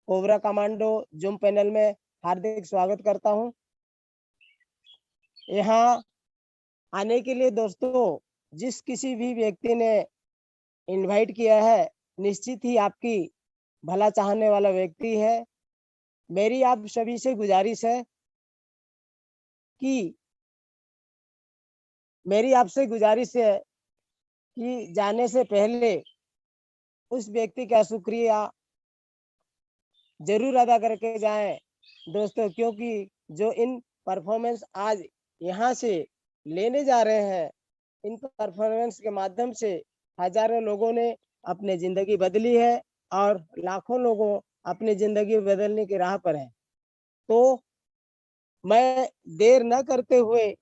Cobra commando zoom panel में हार्दिक स्वागत करता हूं। यहाँ आने के लिए दोस्तों जिस किसी भी व्यक्ति ने इनवाइट किया है, निश्चित ही आपकी भला चाहने वाला व्यक्ति है। मेरी आप सभी से गुजारिश है कि जाने से पहले उस व्यक्ति का शुक्रिया जरूर अदा करके जाएं दोस्तों, क्योंकि जो इन परफॉर्मेंस आज यहाँ से लेने जा रहे हैं, इन परफॉर्मेंस के माध्यम से हजारों लोगों ने अपनी जिंदगी बदली है और लाखों लोगों अपनी जिंदगी बदलने की राह पर हैं। तो मैं देर न करते हुए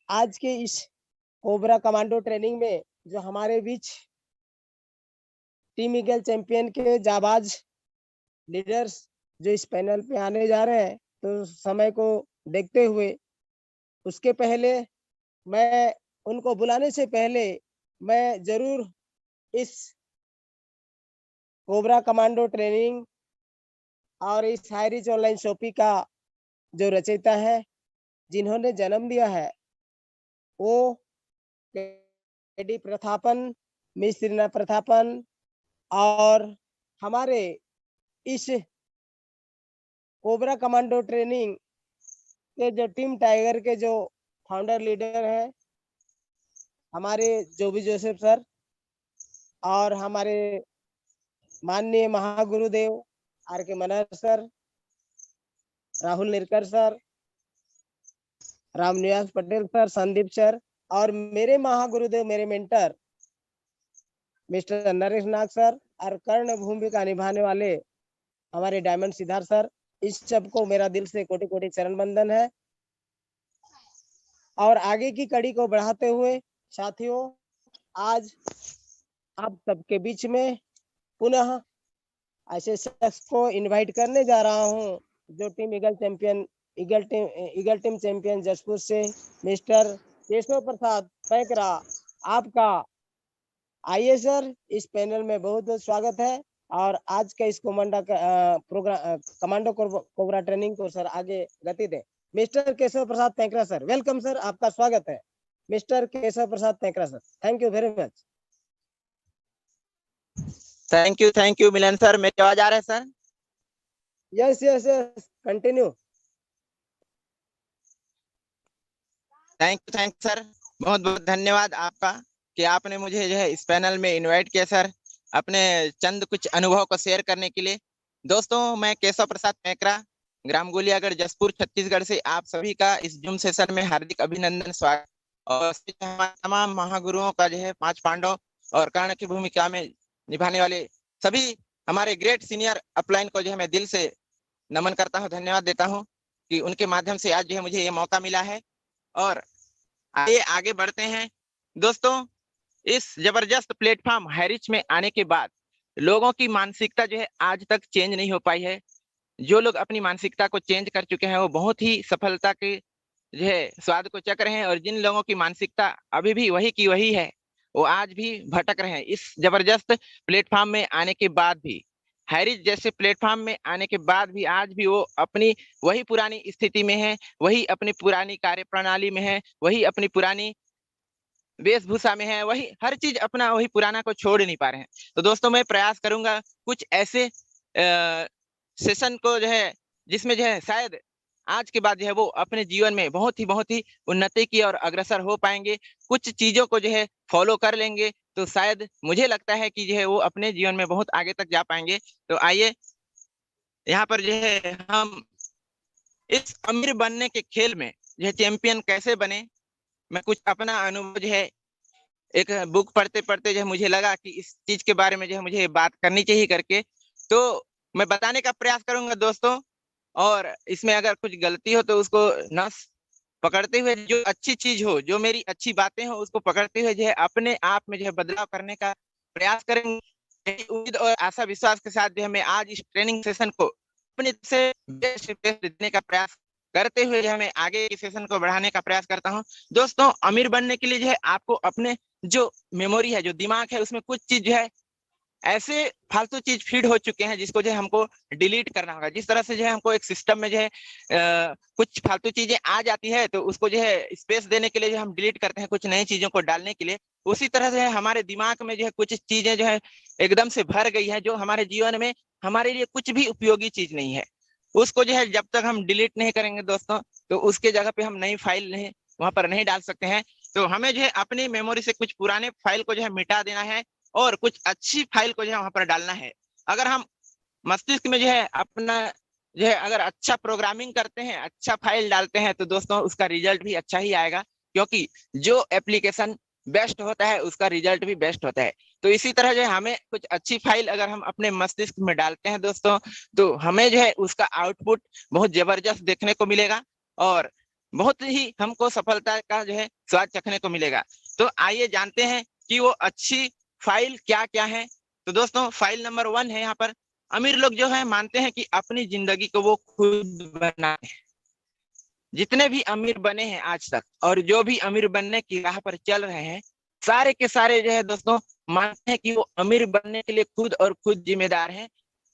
आज के इस कोबरा कमांडो ट्रेनिंग में जो हमारे बीच टीम ईगल चैंपियन के जाबाज लीडर्स जो इस पैनल पे आने जा रहे हैं, तो समय को देखते हुए उसके पहले मैं उनको बुलाने से पहले मैं जरूर इस कोबरा कमांडो ट्रेनिंग और इस हाई रिच ऑनलाइन शॉपिंग का जो रचयिता है, जिन्होंने जन्म दिया है, वो केडी प्रथापन, मिस रीना प्रथापन और हमारे इस कोबरा कमांडो ट्रेनिंग के जो टीम टाइगर के जो फाउंडर लीडर हैं, हमारे जोबी जोसेफ सर और हमारे माननीय महागुरुदेव R K Manhar sir, Rahul Nirkar sir, Ramniwas Patel sir, Sandeep sir और मेरे महागुरुदेव, मेरे mentor mister Naresh Nag sir और कर्ण भूमिका निभाने वाले हमारे डायमंड सिद्धार्थ सर, इस सबको मेरा दिल से कोटि कोटि चरण बंदन है। और आगे की कड़ी को बढ़ाते हुए साथियों, आज आप सबके बीच में पुनः ऐसे शख्स को इनवाइट करने जा रहा हूं जो team Eagle team champion Jaspur से मिस्टर केशव प्रसाद पैकरा। आपका आइए सर, इस पैनल में बहुत बहुत स्वागत है और आज का इस कमांडो कोबरा ट्रेनिंग को सर आगे गति दे। Mister Keshav Prasad Paikra sir, welcome sir, आपका स्वागत है। Mister Keshav Prasad Paikra sir, thank you very much. Thank you Milan sir. मेरी आवाज आ रहा है sir? Yes yes yes, continue. Thank you sir, बहुत बहुत धन्यवाद आपका कि आपने मुझे जो है इस पैनल में इनवाइट किया सर, अपने चंद कुछ अनुभव को शेयर करने के लिए। दोस्तों, मैं केशव प्रसाद पैकरा, ग्राम गोलियागढ़, जसपुर, छत्तीसगढ़ से आप सभी का इस जूम सेशन में हार्दिक अभिनंदन, स्वागत। और तमाम महागुरुओं का जो है, 5 पांडव और कर्ण की भूमिका में निभाने वाले सभी हमारे ग्रेट सीनियर अपलाइन को जो है मैं दिल से नमन करता हूं, धन्यवाद देता हूं कि उनके माध्यम से आज जो है मुझे ये मौका मिला है। और आगे बढ़ते हैं दोस्तों। इस जबरदस्त प्लेटफॉर्म हैरिच में आने के बाद लोगों की मानसिकता जो है आज तक चेंज नहीं हो पाई है। जो लोग अपनी मानसिकता को चेंज कर चुके हैं वो बहुत ही सफलता के जो है स्वाद को चख रहे हैं, और जिन लोगों की मानसिकता अभी भी वही की वही है, वो आज भी भटक रहे हैं। इस जबरदस्त प्लेटफॉर्म में आने के बाद भी, हैरिच जैसे प्लेटफॉर्म में आने के बाद भी आज भी वो अपनी वही पुरानी स्थिति में है, वही अपनी पुरानी कार्य प्रणाली में है, वही अपनी पुरानी वेशभूषा में है, वही हर चीज अपना वही पुराना को छोड़ नहीं पा रहे हैं। तो दोस्तों, मैं प्रयास करूंगा कुछ ऐसे सेशन को जो है जिसमें जो है शायद आज के बाद जो है वो अपने जीवन में बहुत ही उन्नति की और अग्रसर हो पाएंगे। कुछ चीजों को जो है फॉलो कर लेंगे तो शायद मुझे लगता है कि जो है वो अपने जीवन में बहुत आगे तक जा पाएंगे। तो आइए यहाँ पर जो है हम इस अमीर बनने के खेल में जो है चैंपियन कैसे बने, मैं कुछ अपना अनुभव जो है एक बुक पढ़ते पढ़ते जो है मुझे लगा कि इस चीज के बारे में जो है मुझे बात करनी चाहिए करके, तो मैं बताने का प्रयास करूंगा दोस्तों। और इसमें अगर कुछ गलती हो तो उसको न पकड़ते हुए, जो अच्छी चीज हो, जो मेरी अच्छी बातें हो, उसको पकड़ते हुए जो है अपने आप में जो है बदलाव करने का प्रयास करेंगे। उम्मीद और आशा विश्वास के साथ जो है मैं आज इस ट्रेनिंग सेशन को अपने से बेस्ट देने का प्रयास करते हुए जो है मैं आगे के सेशन को बढ़ाने का प्रयास करता हूं। दोस्तों, अमीर बनने के लिए जो है आपको अपने जो मेमोरी है, जो दिमाग है, उसमें कुछ चीज जो है ऐसे फालतू चीज फीड हो चुके हैं जिसको जो है हमको डिलीट करना होगा। जिस तरह से जो है हमको एक सिस्टम में जो है कुछ फालतू चीजें आ जाती है तो उसको जो है स्पेस देने के लिए जो हम डिलीट करते हैं कुछ नई चीजों को डालने के लिए, उसी तरह से हमारे दिमाग में जो है कुछ चीजें जो है एकदम से भर गई है जो हमारे जीवन में हमारे लिए कुछ भी उपयोगी चीज नहीं है। उसको जो है जब तक हम डिलीट नहीं करेंगे दोस्तों, तो उसके जगह पे हम नई फाइल नहीं वहां पर नहीं डाल सकते हैं। तो हमें जो है अपनी मेमोरी से कुछ पुराने फाइल को जो है मिटा देना है और कुछ अच्छी फाइल को जो है वहां पर डालना है। अगर हम मस्तिष्क में जो है अपना जो है अगर अच्छा प्रोग्रामिंग करते हैं, अच्छा फाइल डालते हैं, तो दोस्तों उसका रिजल्ट भी अच्छा ही आएगा, क्योंकि जो एप्लीकेशन बेस्ट होता है उसका रिजल्ट भी बेस्ट होता है। तो इसी तरह जो है हमें कुछ अच्छी फाइल अगर हम अपने मस्तिष्क में डालते हैं दोस्तों, तो हमें जो है उसका आउटपुट बहुत जबरदस्त देखने को मिलेगा और बहुत ही हमको सफलता का जो है स्वाद चखने को मिलेगा। तो आइए जानते हैं कि वो अच्छी फाइल क्या क्या है। तो दोस्तों फाइल नंबर 1 है यहाँ पर, अमीर लोग जो है मानते हैं कि अपनी जिंदगी को वो खुद बनाते हैं। जितने भी अमीर बने हैं आज तक और जो भी अमीर बनने की राह पर चल रहे हैं, सारे के सारे जो है दोस्तों मानते हैं कि वो अमीर बनने के लिए खुद और खुद जिम्मेदार हैं।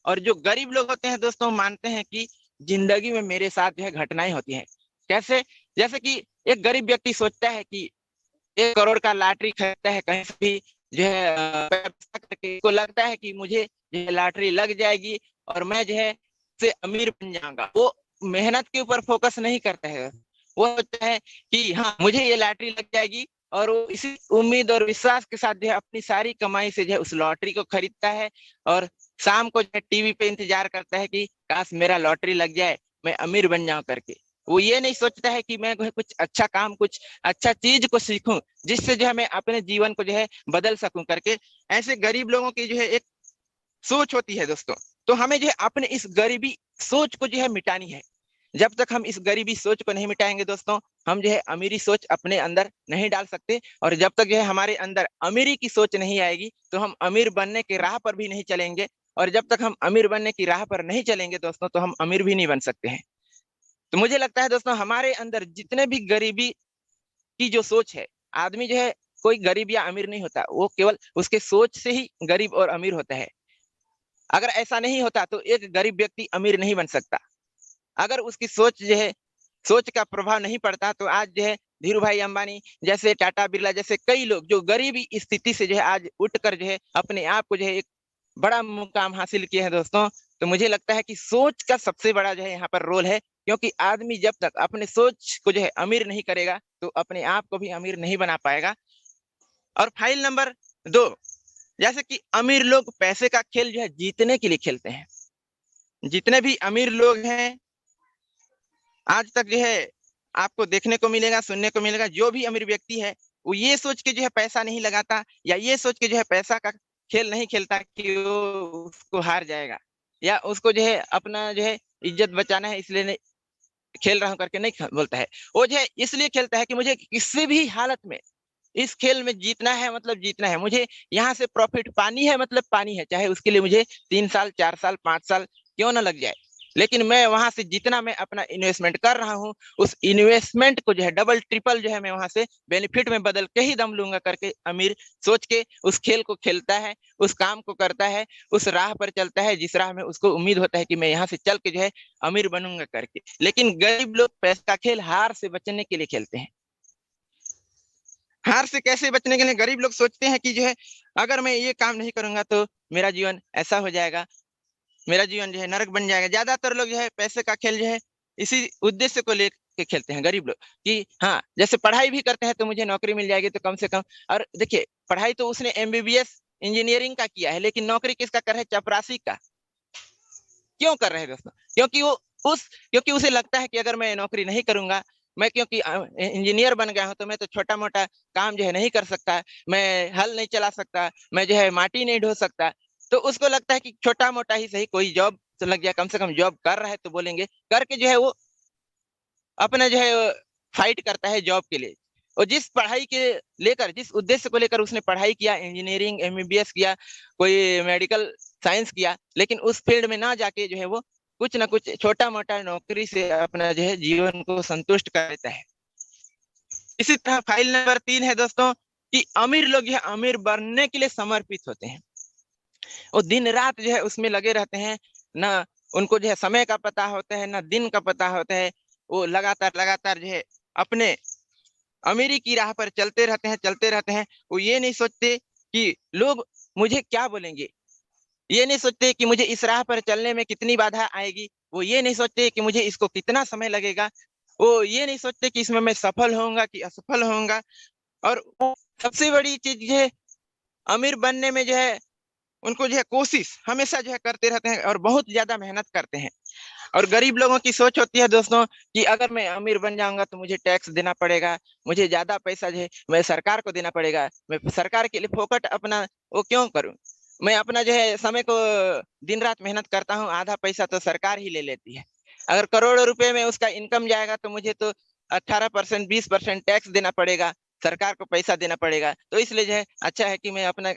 और जो गरीब लोग होते हैं दोस्तों मानते हैं कि जिंदगी में मेरे साथ जो है घटनाएं होती हैं। कैसे? जैसे कि एक गरीब व्यक्ति सोचता है कि 1 करोड़ का लॉटरी खरीदता है कहीं से भी जो है व्यवस्था करके, को लगता है कि मुझे जो है लॉटरी लग जाएगी और मैं जो है से अमीर बन जाऊंगा। वो मेहनत के ऊपर फोकस नहीं करता है, वो सोचता है कि हाँ मुझे ये लॉटरी लग जाएगी, और वो इसी उम्मीद और विश्वास के साथ जो है अपनी सारी कमाई से जो है उस लॉटरी को खरीदता है और शाम को जो है टीवी पे इंतजार करता है कि काश मेरा लॉटरी लग जाए, मैं अमीर बन जाऊं करके। वो ये नहीं सोचता है कि मैं कुछ अच्छा काम, कुछ अच्छा चीज को सीखूं जिससे जो है मैं अपने जीवन को जो है बदल सकूं करके। ऐसे गरीब लोगों की जो है एक सोच होती है दोस्तों। तो हमें जो है अपने इस गरीबी सोच को जो है मिटानी है। जब तक हम इस गरीबी सोच को नहीं मिटाएंगे दोस्तों, हम जो है अमीरी सोच अपने अंदर नहीं डाल सकते। और जब तक जो है हमारे अंदर अमीरी की सोच नहीं आएगी तो हम अमीर बनने की राह पर भी नहीं चलेंगे। और जब तक हम अमीर बनने की राह पर नहीं चलेंगे दोस्तों, तो हम अमीर भी नहीं बन सकते हैं। तो मुझे लगता है दोस्तों हमारे अंदर जितने भी गरीबी की जो सोच है, आदमी जो है कोई गरीब या अमीर नहीं होता, वो केवल उसके सोच से ही गरीब और अमीर होता है। अगर ऐसा नहीं होता तो एक गरीब व्यक्ति अमीर नहीं बन सकता। अगर उसकी सोच जो है, सोच का प्रभाव नहीं पड़ता, तो आज जो है धीरू भाई अंबानी जैसे, टाटा बिरला जैसे कई लोग जो गरीबी स्थिति से जो है आज उठकर जो है अपने आप को जो है एक बड़ा मुकाम हासिल किए हैं दोस्तों। तो मुझे लगता है कि सोच का सबसे बड़ा जो है यहाँ पर रोल है, क्योंकि आदमी जब तक अपने सोच को जो है अमीर नहीं करेगा तो अपने आप को भी अमीर नहीं बना पाएगा। और फाइल नंबर 2, जैसे कि अमीर लोग पैसे का खेल जो है जीतने के लिए खेलते हैं। जितने भी अमीर लोग हैं आज तक जो है आपको देखने को मिलेगा, सुनने को मिलेगा, जो भी अमीर व्यक्ति है वो ये सोच के जो है पैसा नहीं लगाता, या ये सोच के जो है पैसा का खेल नहीं खेलता कि वो उसको हार जाएगा, या उसको जो है अपना जो है इज्जत बचाना है इसलिए नहीं खेल रहा हूं करके नहीं बोलता है। वो जो है इसलिए खेलता है कि मुझे किसी भी हालत में इस खेल में जीतना है, मतलब जीतना है, मुझे यहाँ से प्रॉफिट पानी है, मतलब पानी है, चाहे उसके लिए मुझे 3 साल 4 साल 5 साल क्यों ना लग जाए, लेकिन मैं वहां से जितना मैं अपना इन्वेस्टमेंट कर रहा हूँ उस इन्वेस्टमेंट को जो है डबल ट्रिपल जो है मैं वहां से बेनिफिट में बदल के ही दम लूंगा करके अमीर सोच के उस खेल को खेलता है, उस काम को करता है, उस राह पर चलता है जिस राह में उसको उम्मीद होता है कि मैं यहाँ से चल के जो है अमीर बनूंगा करके। लेकिन गरीब लोग पैसे का खेल हार से बचने के लिए खेलते हैं। हार से कैसे बचने के लिए गरीब लोग सोचते हैं कि जो है अगर मैं ये काम नहीं करूंगा तो मेरा जीवन ऐसा हो जाएगा, मेरा जीवन जो है नरक बन जाएगा। ज्यादातर लोग जो है पैसे का खेल जो है इसी उद्देश्य को लेके खेलते हैं गरीब लोग, कि हाँ जैसे पढ़ाई भी करते हैं तो मुझे नौकरी मिल जाएगी तो कम से कम। और देखिए पढ़ाई तो उसने एमबीबीएस इंजीनियरिंग का किया है, लेकिन नौकरी किसका कर रहा है? चपरासी का। क्यों कर रहे हैं दोस्तों? क्योंकि वो उस क्योंकि उसे लगता है कि अगर मैं नौकरी नहीं करूंगा, मैं क्योंकि इंजीनियर बन गया हूं तो मैं तो छोटा मोटा काम जो है नहीं कर सकता, मैं हल नहीं चला सकता, मैं जो है माटी नहीं ढो सकता। तो उसको लगता है कि छोटा मोटा ही सही कोई जॉब तो लग जाए, कम से कम जॉब कर रहा है तो बोलेंगे, करके जो है वो अपना जो है फाइट करता है जॉब के लिए। और जिस पढ़ाई के लेकर, जिस उद्देश्य को लेकर उसने पढ़ाई किया, इंजीनियरिंग एमबीबीएस किया, कोई मेडिकल साइंस किया, लेकिन उस फील्ड में ना जाके जो है वो कुछ ना कुछ छोटा मोटा नौकरी से अपना जो है जीवन को संतुष्ट कर लेता है। इसी तरह फाइल नंबर 3 है दोस्तों, कि अमीर लोग यह अमीर बनने के लिए समर्पित होते हैं। वो दिन रात जो है उसमें लगे रहते हैं, ना उनको जो है समय का पता होता है, ना दिन का पता होता है। वो लगातार लगातार जो है अपने अमीरी की राह पर चलते रहते हैं, चलते रहते हैं। वो ये नहीं सोचते कि लोग मुझे क्या बोलेंगे, ये नहीं सोचते कि मुझे इस राह पर चलने में कितनी बाधा आएगी, वो ये नहीं सोचते कि मुझे इसको कितना समय लगेगा, वो ये नहीं सोचते कि इसमें मैं सफल होऊंगा कि असफल होऊंगा। और वो सबसे बड़ी चीज जो है, अमीर बनने में जो है उनको जो है कोशिश हमेशा जो है करते रहते हैं और बहुत ज्यादा मेहनत करते हैं। और गरीब लोगों की सोच होती है दोस्तों कि अगर मैं अमीर बन जाऊंगा तो मुझे टैक्स देना पड़ेगा, मुझे ज्यादा पैसा जो है मैं सरकार को देना पड़ेगा, मैं सरकार के लिए फोकट अपना वो क्यों करूं, मैं अपना जो है समय को दिन रात मेहनत करता हूँ, आधा पैसा तो सरकार ही ले लेती है। अगर करोड़ों रुपए में उसका इनकम जाएगा तो मुझे तो 18% 20% टैक्स देना पड़ेगा, सरकार को पैसा देना पड़ेगा। तो इसलिए जो है अच्छा है कि मैं अपना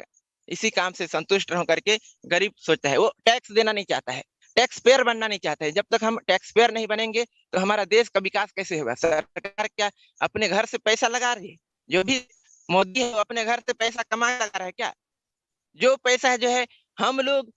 इसी काम से संतुष्ट रहूं करके गरीब सोचता है। वो टैक्स देना नहीं चाहता है, टैक्स पेयर बनना नहीं चाहते हैं। जब तक हम टैक्स पेयर नहीं बनेंगे तो हमारा देश का विकास कैसे होगा। सरकार क्या अपने घर से पैसा लगा रही है? जो भी मोदी है वो अपने घर से पैसा कमा लगा रहा है क्या? जो पैसा है जो है हम लोग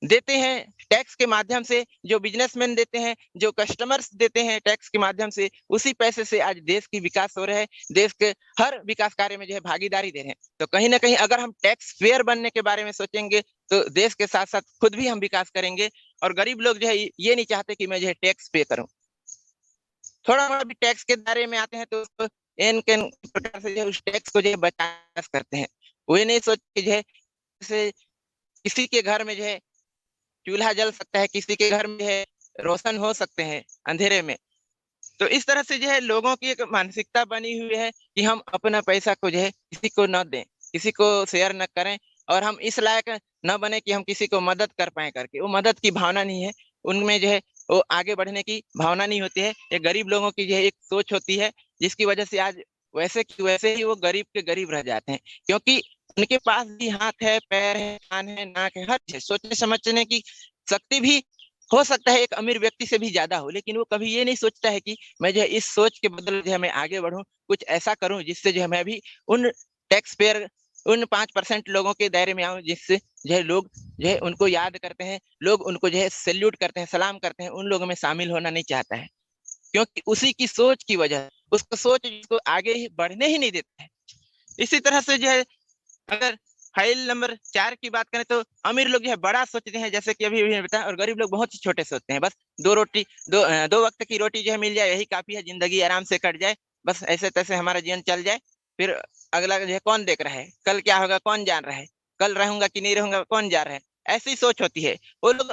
देते हैं टैक्स के माध्यम से, जो बिजनेसमैन देते हैं, जो कस्टमर्स देते हैं टैक्स के माध्यम से, उसी पैसे से आज देश की विकास हो रहा है, देश के हर विकास कार्य में जो है भागीदारी दे रहे हैं। तो कहीं ना कहीं अगर हम टैक्स पेयर बनने के बारे में सोचेंगे तो देश के साथ साथ खुद भी हम विकास करेंगे। और गरीब लोग जो है ये नहीं चाहते कि मैं जो है टैक्स पे करूं। थोड़ा मोड़ा भी टैक्स के दायरे में आते हैं तो उसको एन के प्रकार से जो है उस टैक्स को जो है बचाव करते हैं। वो ये नहीं सोचते जो है जैसे किसी के घर में जो है चूल्हा जल सकता है, किसी के घर में है रोशन हो सकते हैं अंधेरे में। तो इस तरह से जो है लोगों की एक मानसिकता बनी हुई है कि हम अपना पैसा को जो है किसी को न दें, किसी को शेयर न करें, और हम इस लायक न बने कि हम किसी को मदद कर पाए करके। वो मदद की भावना नहीं है उनमें जो है, वो आगे बढ़ने की भावना नहीं होती है। ये गरीब लोगों की जो है एक सोच होती है जिसकी वजह से आज वैसे की वैसे ही वो गरीब के गरीब रह जाते हैं, क्योंकि उनके पास भी हाथ है, पैर है, कान है, नाक है, हर चीज सोचने समझने की शक्ति भी हो सकता है एक अमीर व्यक्ति से भी ज्यादा हो, लेकिन वो कभी ये नहीं सोचता है कि मैं जो है इस सोच के बदले जो है मैं आगे बढ़ूं, कुछ ऐसा करूं जिससे जो है मैं भी उन टैक्स पेयर, उन 5% लोगों के दायरे में आऊं जिससे जो है लोग जो है उनको याद करते हैं, लोग उनको जो है सैल्यूट करते हैं, सलाम करते हैं। उन लोगों में शामिल होना नहीं चाहता है, क्योंकि उसी की सोच की वजह, उसको सोच जिसको आगे ही बढ़ने ही नहीं देता है। इसी तरह से जो है अगर फाइल नंबर 4 की बात करें तो अमीर लोग जो है बड़ा सोचते हैं, जैसे कि अभी अभी बताया, और गरीब लोग बहुत ही छोटे सोचते हैं। बस दो रोटी, दो वक्त की रोटी जो है मिल जाए यही काफी है, जिंदगी आराम से कट जाए, बस ऐसे तैसे हमारा जीवन चल जाए। फिर अगला जो है कौन देख रहा है, कल क्या होगा कौन जान रहा है, कल रहूंगा कि नहीं रहूंगा कौन जा रहा है, ऐसी सोच होती है। वो लोग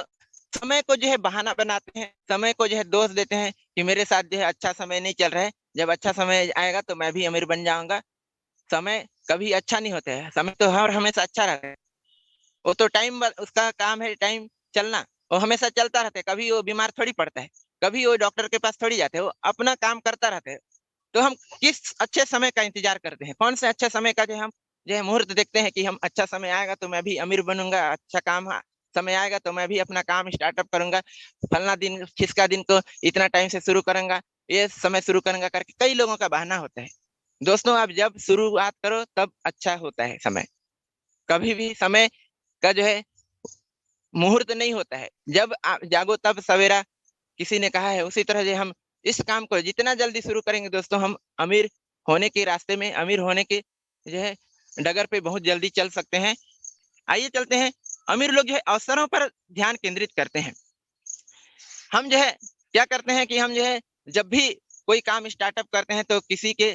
समय को जो है बहाना बनाते हैं, समय को जो है दोष देते हैं कि मेरे साथ जो है अच्छा समय नहीं चल रहा है, जब अच्छा समय आएगा तो मैं भी अमीर बन जाऊंगा। समय कभी अच्छा नहीं होता है, समय तो हर हमेशा अच्छा रहता है। वो तो टाइम, उसका काम है टाइम चलना, वो हमेशा चलता रहता है, कभी वो बीमार थोड़ी पड़ता है, कभी वो डॉक्टर के पास थोड़ी जाते हैं, वो अपना काम करता रहता है। तो हम किस अच्छे समय का इंतजार करते हैं, कौन से अच्छे समय का जो हम जो है मुहूर्त देखते हैं कि हम अच्छा समय आएगा तो मैं भी अमीर बनूंगा, अच्छा काम समय आएगा तो मैं भी अपना काम स्टार्टअप करूंगा, फलना दिन खिसका दिन को इतना टाइम से शुरू करूंगा, ये समय शुरू करूंगा करके कई लोगों का बहाना होता है। दोस्तों आप जब शुरुआत करो तब अच्छा होता है समय, कभी भी समय का जो है मुहूर्त नहीं होता है, जब आप जागो तब सवेरा, किसी ने कहा है। उसी तरह से हम इस काम को जितना जल्दी शुरू करेंगे दोस्तों, हम अमीर होने के रास्ते में, अमीर होने के जो है डगर पे बहुत जल्दी चल सकते हैं। आइए चलते हैं। अमीर लोग जो है अवसरों पर ध्यान केंद्रित करते हैं। हम जो है क्या करते हैं कि हम जो है जब भी कोई काम स्टार्टअप करते हैं तो किसी के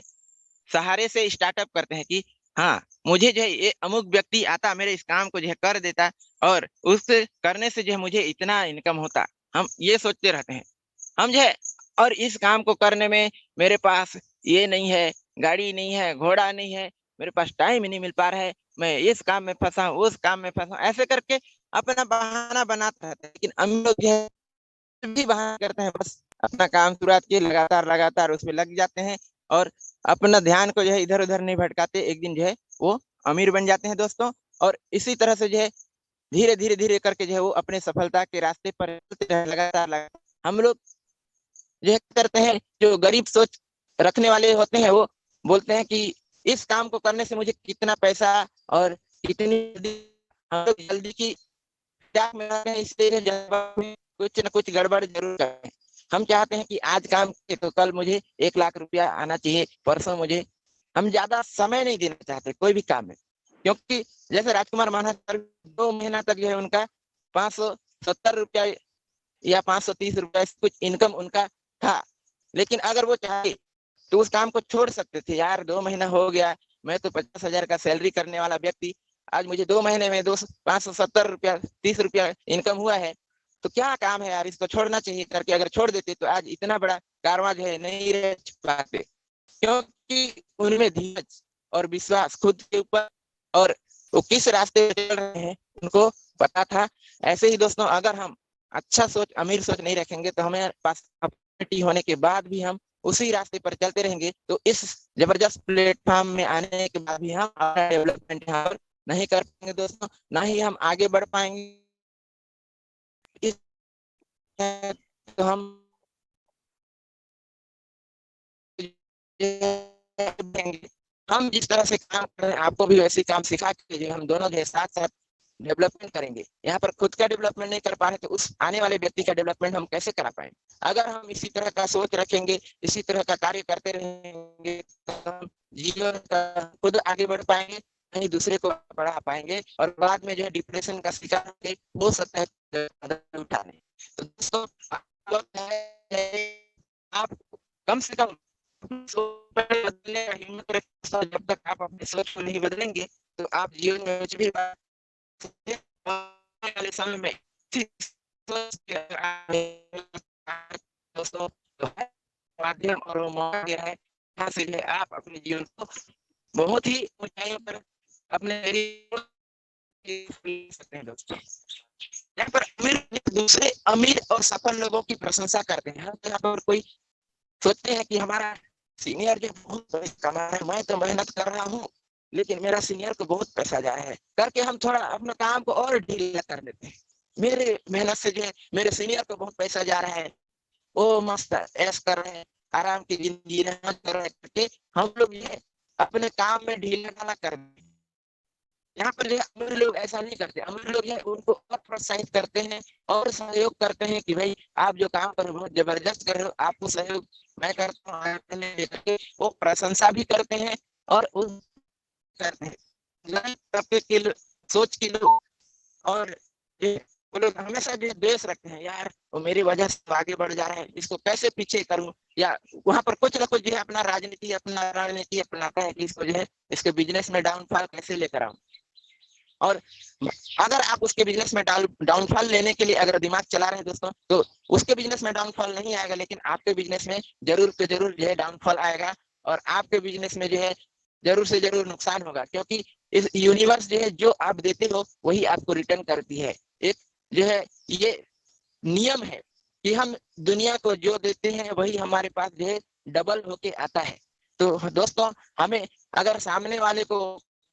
सहारे से स्टार्टअप करते हैं कि हाँ मुझे जो है ये अमुक व्यक्ति आता मेरे इस काम को जो है कर देता, और उस करने से जो है मुझे इतना इनकम होता, हम ये सोचते रहते हैं। हम जो है और इस काम को करने में मेरे पास ये नहीं है, गाड़ी नहीं है, घोड़ा नहीं है, मेरे पास टाइम ही नहीं मिल पा रहा है, मैं इस काम में फंसा हूँ, उस काम में फंसा हूँ, ऐसे करके अपना बहाना बनाता रहता है। लेकिन हम लोग जो है भी बहाना करते हैं, बस अपना काम शुरुआत किए, लगातार लगातार उसमें लग जाते हैं और अपना ध्यान को जो है इधर उधर नहीं भटकाते, एक दिन जो है वो अमीर बन जाते हैं दोस्तों। और इसी तरह से जो है धीरे धीरे धीरे करके जो है वो अपने सफलता के रास्ते पर चलते हैं लगातार लगातार। हम लोग जो है करते हैं, जो गरीब सोच रखने वाले होते हैं वो बोलते हैं कि इस काम को करने से मुझे कितना पैसा और कितनी हम लोग जल्दी की क्या में आ रहे हैं, इसलिए जल्दबाजी में कुछ न कुछ गड़बड़ जरूर करें। हम चाहते हैं कि आज काम किए तो कल मुझे 1 लाख रुपया आना चाहिए, परसों मुझे, हम ज्यादा समय नहीं देना चाहते कोई भी काम में। क्योंकि जैसे राजकुमार माना सर 2 महीना तक जो है उनका 570 रुपया या 530 रुपया कुछ इनकम उनका था। लेकिन अगर वो चाहे तो उस काम को छोड़ सकते थे। यार 2 महीना हो गया, मैं तो 50,000 का सैलरी करने वाला व्यक्ति, आज मुझे 2 महीने में 570 रुपया 30 रुपया इनकम हुआ है, तो क्या काम है यार, इसको छोड़ना चाहिए करके अगर छोड़ देते तो आज इतना बड़ा कारवां जो है नहीं रह पाते। क्योंकि उनमें धीरज और विश्वास खुद के ऊपर और वो किस रास्ते पे चल रहे हैं उनको पता था। ऐसे ही दोस्तों, अगर हम अच्छा सोच, अमीर सोच नहीं रखेंगे तो हमें पास अपॉर्चुनिटी होने के बाद भी हम उसी रास्ते पर चलते रहेंगे, तो इस जबरदस्त प्लेटफॉर्म में आने के बाद भी हम अपना डेवलपमेंट यहाँ पर नहीं कर पाएंगे दोस्तों, ना ही हम आगे बढ़ पाएंगे। इस तो हम हम जिस तरह से काम कर रहे हैं आपको भी वैसे काम सिखा के जो हम दोनों जो साथ साथ डेवलपमेंट करेंगे। यहाँ पर खुद का डेवलपमेंट नहीं कर पा रहे तो उस आने वाले व्यक्ति का डेवलपमेंट हम कैसे करा पाएंगे। अगर हम इसी तरह का सोच रखेंगे, इसी तरह का कार्य करते रहेंगे तो हम जीवन का खुद आगे बढ़ पाएंगे, नहीं दूसरे को बढ़ा पाएंगे, और बाद में जो है डिप्रेशन का शिकार होंगे, हो सकता है कदम उठाने। तो दोस्तों आप कम से कम सोच बदलने का हिम्मत रखें। जब तक आप अपनी सोच को नहीं बदलेंगे तो आप जीवन में कुछ भी आने वाले समय में दोस्तों माध्यम और मौका दिया है, यहाँ से आप अपने जीवन को बहुत ही ऊंचाइयों पर अपने सकते हैं दोस्तों। यहाँ पर अमीर दूसरे अमीर और सफल लोगों की प्रशंसा करते हैं। यहाँ पर कोई सोचते हैं कि हमारा सीनियर जो बहुत पैसा कमा रहा है, मैं तो मेहनत कर रहा हूँ लेकिन मेरा सीनियर को बहुत पैसा जा रहा है, करके हम थोड़ा अपने काम को और ढीला कर देते हैं। मेरे मेहनत से जो है मेरे सीनियर को बहुत पैसा जा रहा है, वो मस्त ऐश कर रहे हैं, आराम की जिंदगी कर रहे हैं, करके हम लोग ये अपने काम में ढीला ढाला कर देते हैं। यहाँ पर जो अमीर लोग ऐसा नहीं करते, अमीर लोग है उनको और प्रोत्साहित करते हैं और सहयोग करते हैं कि भाई आप जो काम कर रहे हो बहुत जबरदस्त कर रहे हो, आपको सहयोग मैं करता हूँ, वो प्रशंसा भी करते हैं और उस करते हैं के सोच के लोग, और ये वो लोग हमेशा जो द्वेष रखते हैं, यार वो मेरी वजह से तो आगे बढ़ जा रहा है, इसको कैसे पीछे करूं, या वहां पर कुछ ना कुछ जो है अपना रणनीति अपनाता है कि इसको जो है इसके बिजनेस में डाउनफॉल कैसे लेकर आऊं। और अगर आप उसके बिजनेस में डाउनफॉल लेने के लिए अगर दिमाग चला रहे हैं दोस्तों, तो उसके बिजनेस में डाउनफॉल नहीं आएगा, लेकिन आपके बिजनेस में जरूर से जरूर जो है डाउनफॉल आएगा, और आपके बिजनेस में जो है जरूर से जरूर नुकसान होगा। क्योंकि इस यूनिवर्स जो है जो आप देते हो वही आपको रिटर्न करती है। एक जो है ये नियम है कि हम दुनिया को जो देते हैं वही हमारे पास जो है डबल होके आता है। तो दोस्तों हमें अगर सामने वाले को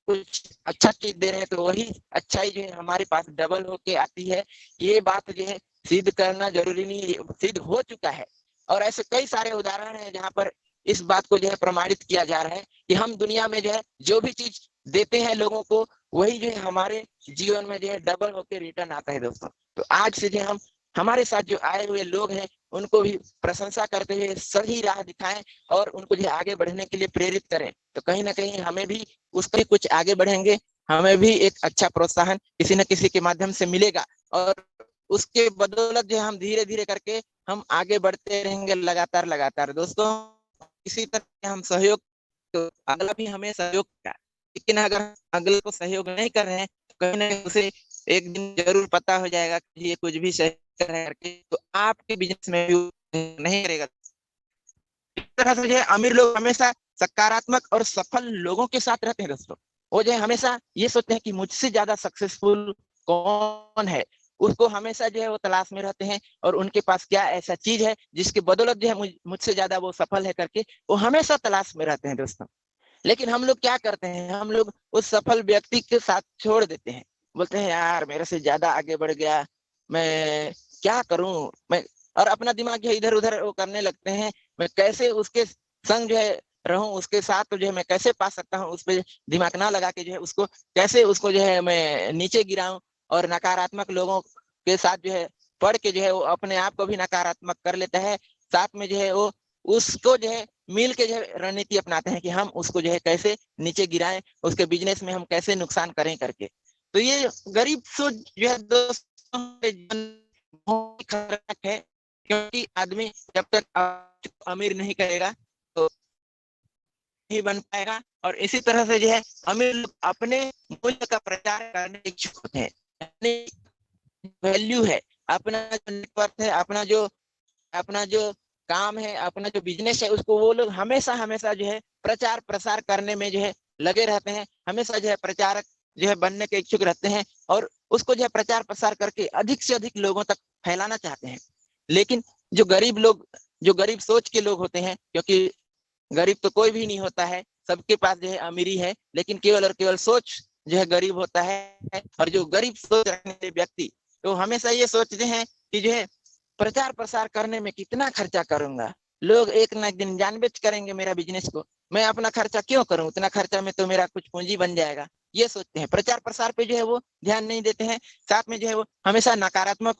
कुछ अच्छा चीज दे रहे हैं तो वही अच्छाई जो है हमारे पास डबल होके आती है। ये बात जो है सिद्ध करना जरूरी नहीं, सिद्ध हो चुका है, और ऐसे कई सारे उदाहरण हैं जहाँ पर इस बात को जो है प्रमाणित किया जा रहा है कि हम दुनिया में जो है जो भी चीज देते हैं लोगों को वही जो है हमारे जीवन में जो है डबल होके रिटर्न आता है दोस्तों। तो आज से जो हम हमारे साथ जो आए हुए लोग हैं उनको भी प्रशंसा करते हुए सही राह दिखाएं और उनको जो आगे बढ़ने के लिए प्रेरित करें, तो कहीं ना कहीं हमें भी उसके कुछ आगे बढ़ेंगे, हमें भी एक अच्छा प्रोत्साहन किसी न किसी के माध्यम से मिलेगा, और उसके बदौलत जो हम धीरे धीरे करके हम आगे बढ़ते रहेंगे लगातार लगातार दोस्तों। इसी तरह हम सहयोग, तो अगला भी हमें सहयोग का, लेकिन अगर अगले को सहयोग नहीं कर रहे हैं तो कहीं ना कहीं उसे एक दिन जरूर पता हो जाएगा कि ये कुछ भी सही कर रहे हैं करके, तो आपके बिजनेस में भी नहीं करेगा। इस तरह से जो है अमीर लोग हमेशा सकारात्मक और सफल लोगों के साथ रहते हैं दोस्तों। वो जो है हमेशा ये सोचते हैं कि मुझसे ज्यादा सक्सेसफुल कौन है, उसको हमेशा जो है वो तलाश में रहते हैं, और उनके पास क्या ऐसा चीज है जिसकी बदौलत जो है मुझसे ज्यादा वो सफल है करके वो हमेशा तलाश में रहते हैं दोस्तों। लेकिन हम लोग क्या करते हैं, हम लोग उस सफल व्यक्ति के साथ छोड़ देते हैं, बोलते हैं यार मेरे से ज्यादा आगे बढ़ गया, मैं क्या करूं मैं, और अपना दिमाग जो इधर उधर वो करने लगते हैं, मैं कैसे उसके संग जो है रहूं, उसके साथ तो जो है मैं कैसे पा सकता हूं, उस पर दिमाग ना लगा के जो है उसको कैसे उसको जो है मैं नीचे गिराऊं, और नकारात्मक लोगों के साथ जो है पढ़ के जो है वो अपने आप को भी नकारात्मक कर लेता है। साथ में जो है वो उसको जो है मिल के जो है रणनीति अपनाते हैं कि हम उसको जो है कैसे नीचे गिराएं, उसके बिजनेस में हम कैसे नुकसान करें करके। तो ये गरीब सोच जो है दोस्तों बहुत खतरनाक है, क्योंकि आदमी जब तक अमीर नहीं करेगा तो नहीं बन पाएगा। और इसी तरह से जो है अमीर लोग अपने मूल्य का प्रचार करने के इच्छुक होते हैं, अपनी वैल्यू है, अपना जो नेटवर्क है, अपना जो काम है, अपना जो बिजनेस है, उसको वो लोग हमेशा हमेशा जो है प्रचार प्रसार करने में जो है लगे रहते हैं, हमेशा जो है प्रचारक जो है बनने के इच्छुक रहते हैं, और उसको जो है प्रचार प्रसार करके अधिक से अधिक लोगों तक फैलाना चाहते हैं। लेकिन जो गरीब लोग, जो गरीब सोच के लोग होते हैं, क्योंकि गरीब तो कोई भी नहीं होता है, सबके पास जो है अमीरी है, लेकिन केवल और केवल सोच जो है गरीब होता है। और जो गरीब सोच रखने वाले व्यक्ति तो हमेशा ये सोचते हैं कि जो है प्रचार प्रसार करने में कितना खर्चा करूंगा, लोग एक ना एक दिन जानबूझ करेंगे मेरा बिजनेस को, मैं अपना खर्चा क्यों करूं, उतना खर्चा में तो मेरा कुछ पूंजी बन जाएगा, ये सोचते हैं। प्रचार प्रसार पे जो है वो ध्यान नहीं देते हैं। साथ में जो है वो हमेशा नकारात्मक,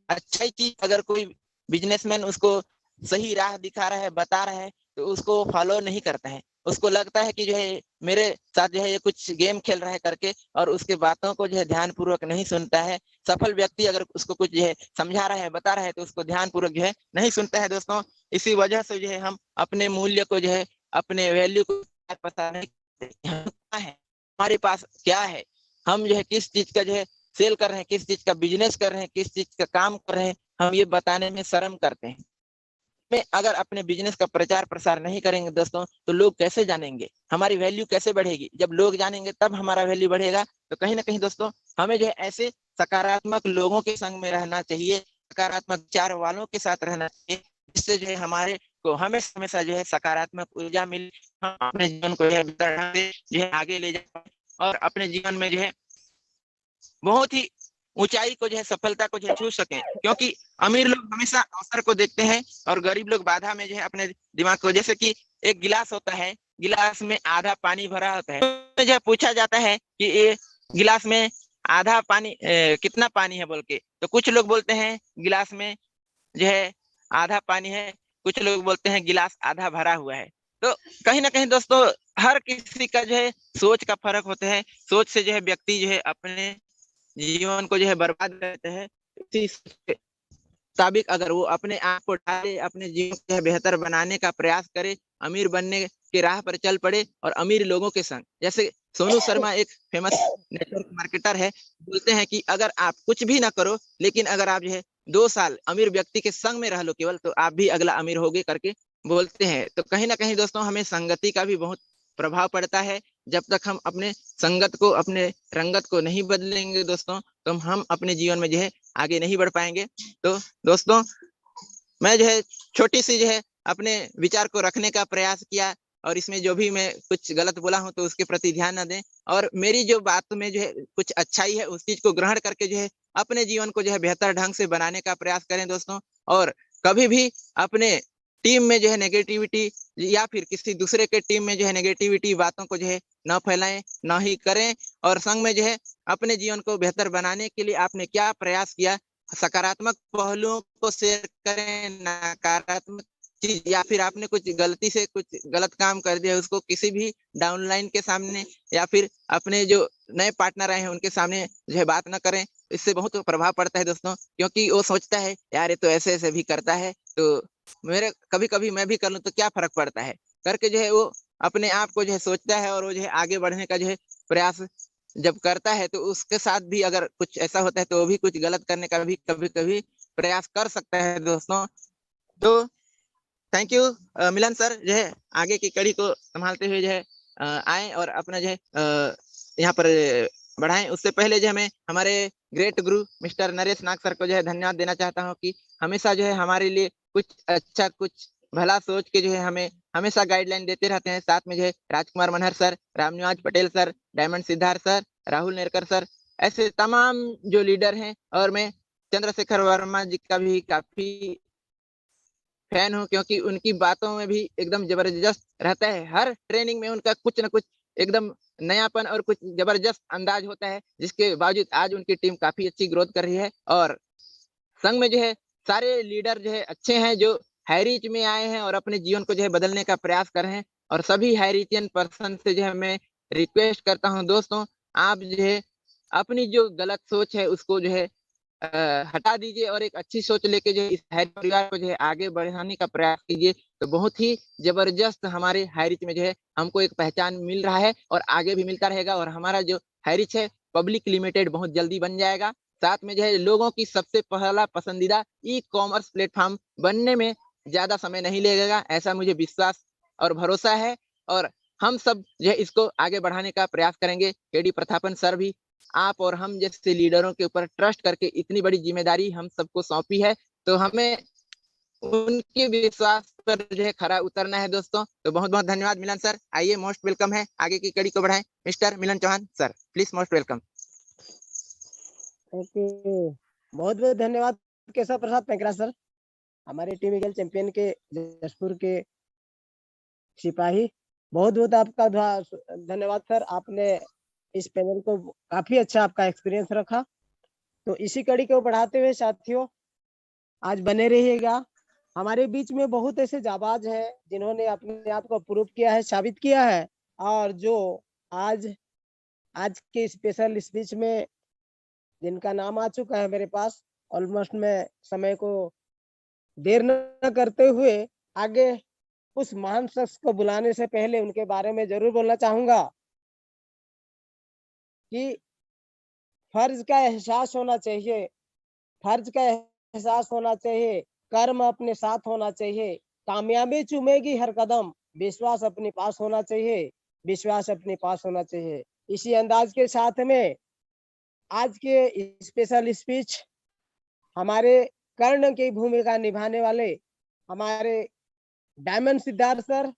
अच्छी चीज अगर कोई बिजनेसमैन उसको सही राह दिखा रहा है, बता रहा है, तो उसको फॉलो नहीं करता है। उसको लगता है कि जो है मेरे साथ जो है ये कुछ गेम खेल रहा है करके, और उसके बातों को जो है ध्यान पूर्वक नहीं सुनता है। सफल व्यक्ति अगर उसको कुछ जो है समझा रहा है, बता रहा है, तो उसको ध्यान पूर्वक जो है नहीं सुनता है दोस्तों। इसी वजह से जो है हम अपने मूल्य को जो है, अपने वैल्यू को पता नहीं करते। हम क्या है, हमारे पास क्या है, हम जो है किस चीज का जो है सेल कर रहे हैं, किस चीज का बिजनेस कर रहे हैं, किस चीज का काम कर रहे हैं, हम ये बताने में शर्म करते हैं। में अगर अपने बिजनेस का प्रचार प्रसार नहीं करेंगे दोस्तों, तो लोग कैसे जानेंगे, हमारी वैल्यू कैसे बढ़ेगी। जब लोग जानेंगे तब हमारा वैल्यू बढ़ेगा। तो कहीं ना कहीं दोस्तों हमें जो है ऐसे सकारात्मक लोगों के संग में रहना चाहिए, सकारात्मक विचार वालों के साथ रहना चाहिए, जिससे जो है हमारे को हमेशा हमेशा जो है सकारात्मक ऊर्जा मिले, हम अपने जीवन को जो है बेहतर ढंग से जो है आगे ले जाए, और अपने जीवन में जो है बहुत ही ऊंचाई को जो है, सफलता को जो है छू सकें। क्योंकि अमीर लोग हमेशा अवसर को देखते हैं, और गरीब लोग बाधा में जो है अपने दिमाग को, जैसे कि एक गिलास होता है, गिलास में आधा पानी भरा होता है, तो जो है पूछा जाता है कि ये गिलास में आधा पानी कितना पानी है बोल के, तो कुछ लोग बोलते हैं गिलास में जो है आधा पानी है, कुछ लोग बोलते हैं गिलास आधा भरा हुआ है। तो कहीं ना कहीं दोस्तों हर किसी का जो है सोच का फर्क होता है, सोच से जो है व्यक्ति जो है अपने जीवन को जो है बर्बाद करते हैं। इसी के मुताबिक अगर वो अपने आप को ढाले, अपने जीवन को जो है बेहतर बनाने का प्रयास करे, अमीर बनने के राह पर चल पड़े, और अमीर लोगों के संग, जैसे सोनू शर्मा एक फेमस नेटवर्क मार्केटर है, बोलते हैं कि अगर आप कुछ भी ना करो, लेकिन अगर आप जो है 2 साल अमीर व्यक्ति के संग में रह लो केवल, तो आप भी अगला अमीर होगे करके बोलते हैं। तो कहीं ना कहीं दोस्तों हमें संगति का भी बहुत प्रभाव पड़ता है। जब तक हम अपने संगत को, अपने रंगत को नहीं बदलेंगे दोस्तों, तो हम अपने जीवन में जो है आगे नहीं बढ़ पाएंगे। तो दोस्तों मैं जो है छोटी सी जो है अपने विचार को रखने का प्रयास किया, और इसमें जो भी मैं कुछ गलत बोला हूं तो उसके प्रति ध्यान न दें, और मेरी जो बात में जो है कुछ अच्छाई है उस चीज को ग्रहण करके जो है अपने जीवन को जो है बेहतर ढंग से बनाने का प्रयास करें दोस्तों। और कभी भी अपने टीम में जो है नेगेटिविटी, या फिर किसी दूसरे के टीम में जो है नेगेटिविटी बातों को जो है न फैलाएं, न ही करें। और संग में जो है अपने जीवन को बेहतर बनाने के लिए आपने क्या प्रयास किया, सकारात्मक पहलुओं को शेयर करें, नकारात्मक चीज, या फिर आपने कुछ गलती से कुछ गलत काम कर दिया उसको किसी भी डाउनलाइन के सामने, या फिर अपने जो नए पार्टनर आए हैं उनके सामने जो है बात ना करें। इससे बहुत प्रभाव पड़ता है दोस्तों, क्योंकि वो सोचता है यार ये तो ऐसे ऐसे भी करता है, तो मेरे कभी कभी मैं भी कर लूं तो क्या फर्क पड़ता है करके जो है वो अपने आप को जो है सोचता है, और वो जो है आगे बढ़ने का जो है प्रयास जब करता है, तो उसके साथ भी अगर कुछ ऐसा होता है तो वो भी कुछ गलत करने का भी कभी कभी प्रयास कर सकता है दोस्तों। तो थैंक यू मिलन सर, जो है आगे की कड़ी को संभालते हुए जो है आए और अपना जो है यहाँ पर बढ़ाएं। उससे पहले जो है मैं हमारे ग्रेट गुरु मिस्टर नरेश नाग सर को जो है धन्यवाद देना चाहता हूँ, कि हमेशा जो है हमारे लिए कुछ अच्छा, कुछ भला सोच के जो है हमें हमेशा गाइडलाइन देते रहते हैं। साथ में जो है Rajkumar Manhar sir, Ramniwas Patel sir, diamond Siddharth sir, Rahul Nerkar sir, ऐसे तमाम जो लीडर हैं, और मैं चंद्रशेखर वर्मा जी का भी काफी फैन हूँ, क्योंकि उनकी बातों में भी एकदम जबरदस्त रहता है। हर ट्रेनिंग में उनका कुछ ना कुछ एकदम नयापन और कुछ जबरदस्त अंदाज होता है, जिसके बावजूद आज उनकी टीम काफी अच्छी ग्रोथ कर रही है। और संघ में जो है सारे लीडर जो है अच्छे हैं, जो हाई रीच में आए हैं और अपने जीवन को जो है बदलने का प्रयास कर रहे हैं। और सभी हाई रीचियन पर्सन से जो है मैं रिक्वेस्ट करता हूँ, दोस्तों आप जो है अपनी जो गलत सोच है उसको जो है हटा दीजिए और एक अच्छी सोच लेके जो है इस हाई परिवार को जो है आगे बढ़ाने का प्रयास कीजिए। तो बहुत ही जबरदस्त हमारे हाई रीच में जो है हमको एक पहचान मिल रहा है और आगे भी मिलता रहेगा। और हमारा जो हाई रीच है पब्लिक लिमिटेड बहुत जल्दी बन जाएगा। साथ में जो है लोगों की सबसे पहला पसंदीदा ई कॉमर्स प्लेटफॉर्म बनने में ज्यादा समय नहीं लगेगा, ऐसा मुझे विश्वास और भरोसा है। और हम सब जो है इसको आगे बढ़ाने का प्रयास करेंगे। केडी प्रतापन सर भी आप और हम जैसे लीडरों के ऊपर ट्रस्ट करके इतनी बड़ी जिम्मेदारी हम सबको सौंपी है, तो हमें उनके विश्वास पर जो है खरा उतरना है दोस्तों। तो बहुत बहुत धन्यवाद मिलन सर। आइए मोस्ट वेलकम है, आगे की कड़ी को बढ़ाएं। Mister Milan Chauhan sir please most welcome. Okay, बहुत बहुत धन्यवाद केशव प्रसाद पेंकरा सर, हमारे टीम ईगल चैंपियन के जसपुर के सिपाही। बहुत बहुत आपका धन्यवाद सर, आपने इस पैनल को काफी अच्छा आपका एक्सपीरियंस रखा। तो इसी कड़ी को बढ़ाते हुए साथियों आज बने रहिएगा। हमारे बीच में बहुत ऐसे जाबाज हैं जिन्होंने अपने आप को प्रूव किया है, साबित किया है, और जो आज आज के स्पेशल स्पीच में जिनका नाम आ चुका है मेरे पास। ऑलमोस्ट मैं समय को देर न करते हुए आगे उस महान शख्स को बुलाने से पहले उनके बारे में जरूर बोलना चाहूंगा कि फर्ज का एहसास होना चाहिए, फर्ज का एहसास होना चाहिए, कर्म अपने साथ होना चाहिए, कामयाबी चूमेगी हर कदम, विश्वास अपने पास होना चाहिए, विश्वास अपने पास होना चाहिए। इसी अंदाज के साथ में आज के स्पेशल स्पीच हमारे कर्ण की भूमिका निभाने वाले हमारे डायमंड सिद्धार्थ सर।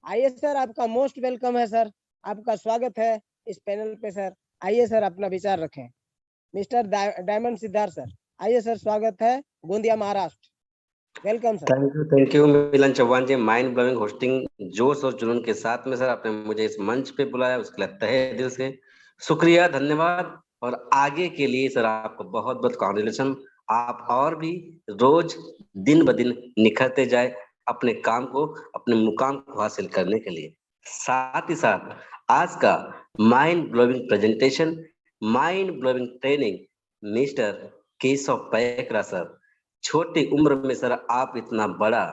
आइए सर, आपका मोस्ट वेलकम है सर, आपका स्वागत है इस पैनल पे सर। आइए सर, अपना विचार रखें। मिस्टर डायमंड सिद्धार्थ सर, आइए सर, स्वागत है Gondia Maharashtra. Welcome sir. Thank you Milan Chauhan ji, mind blowing hosting जोश और जुनून के साथ में सर आपने मुझे इस मंच पे बुलाया, उसके लिए तहे दिल से शुक्रिया, धन्यवाद। और आगे के लिए सर आपको बहुत बहुत कॉन्ग्रेचुलेशन। आप और भी रोज दिन ब दिन निखरते जाए अपने काम को, अपने मुकाम को हासिल करने के लिए। साथ ही साथ आज का mind blowing presentation, mind blowing training mister Keshav Paikra sir. छोटी उम्र में सर आप इतना बड़ा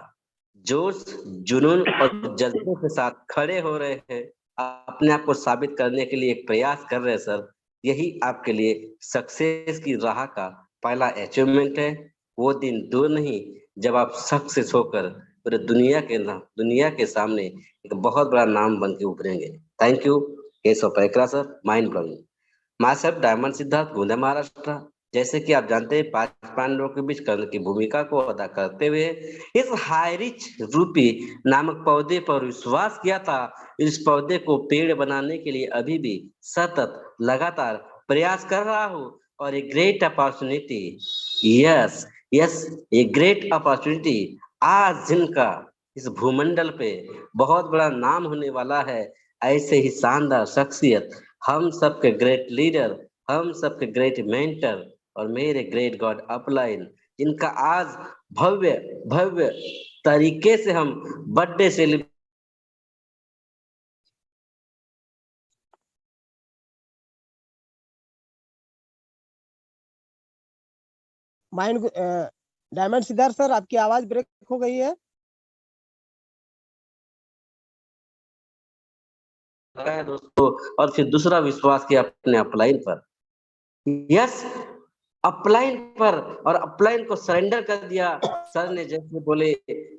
जोश, जुनून और जज्बे के साथ खड़े हो रहे हैं, अपने आप को साबित करने के लिए एक प्रयास कर रहे हैं सर। यही आपके लिए सक्सेस की राह का पहला अचीवमेंट है। वो दिन दूर नहीं जब आप सक्सेस होकर पूरे दुनिया के सामने एक बहुत बड़ा नाम बन के उभरेंगे। Thank you Keshav Paikra sir, mind blowing. Myself diamond Siddharth, Gondia Maharashtra. जैसे कि आप जानते हैं, 5 पांडवों के बीच कर्ण की भूमिका को अदा करते हुए इस हाइरिच रूपी नामक पौधे पर विश्वास किया था। इस पौधे को पेड़ बनाने के लिए अभी भी सतत लगातार प्रयास कर रहा हूँ। और a great opportunity, yes yes, a great opportunity आज जिनका इस भूमंडल पे बहुत बड़ा नाम होने वाला है, ऐसे ही शानदार शख्सियत, हम सबके ग्रेट लीडर, हम सबके ग्रेट मेंटर और मेरे ग्रेट गॉड अपलाइन, जिनका आज भव्य भव्य तरीके से हम birthday celebrate mind diamond Siddharth sir, आपकी आवाज ब्रेक हो गई है। है दोस्तों। और फिर दूसरा विश्वास किया अपने अपलाइन पर, यस, अपलाइन पर, और अपलाइन को सरेंडर कर दिया। सर ने जैसे बोले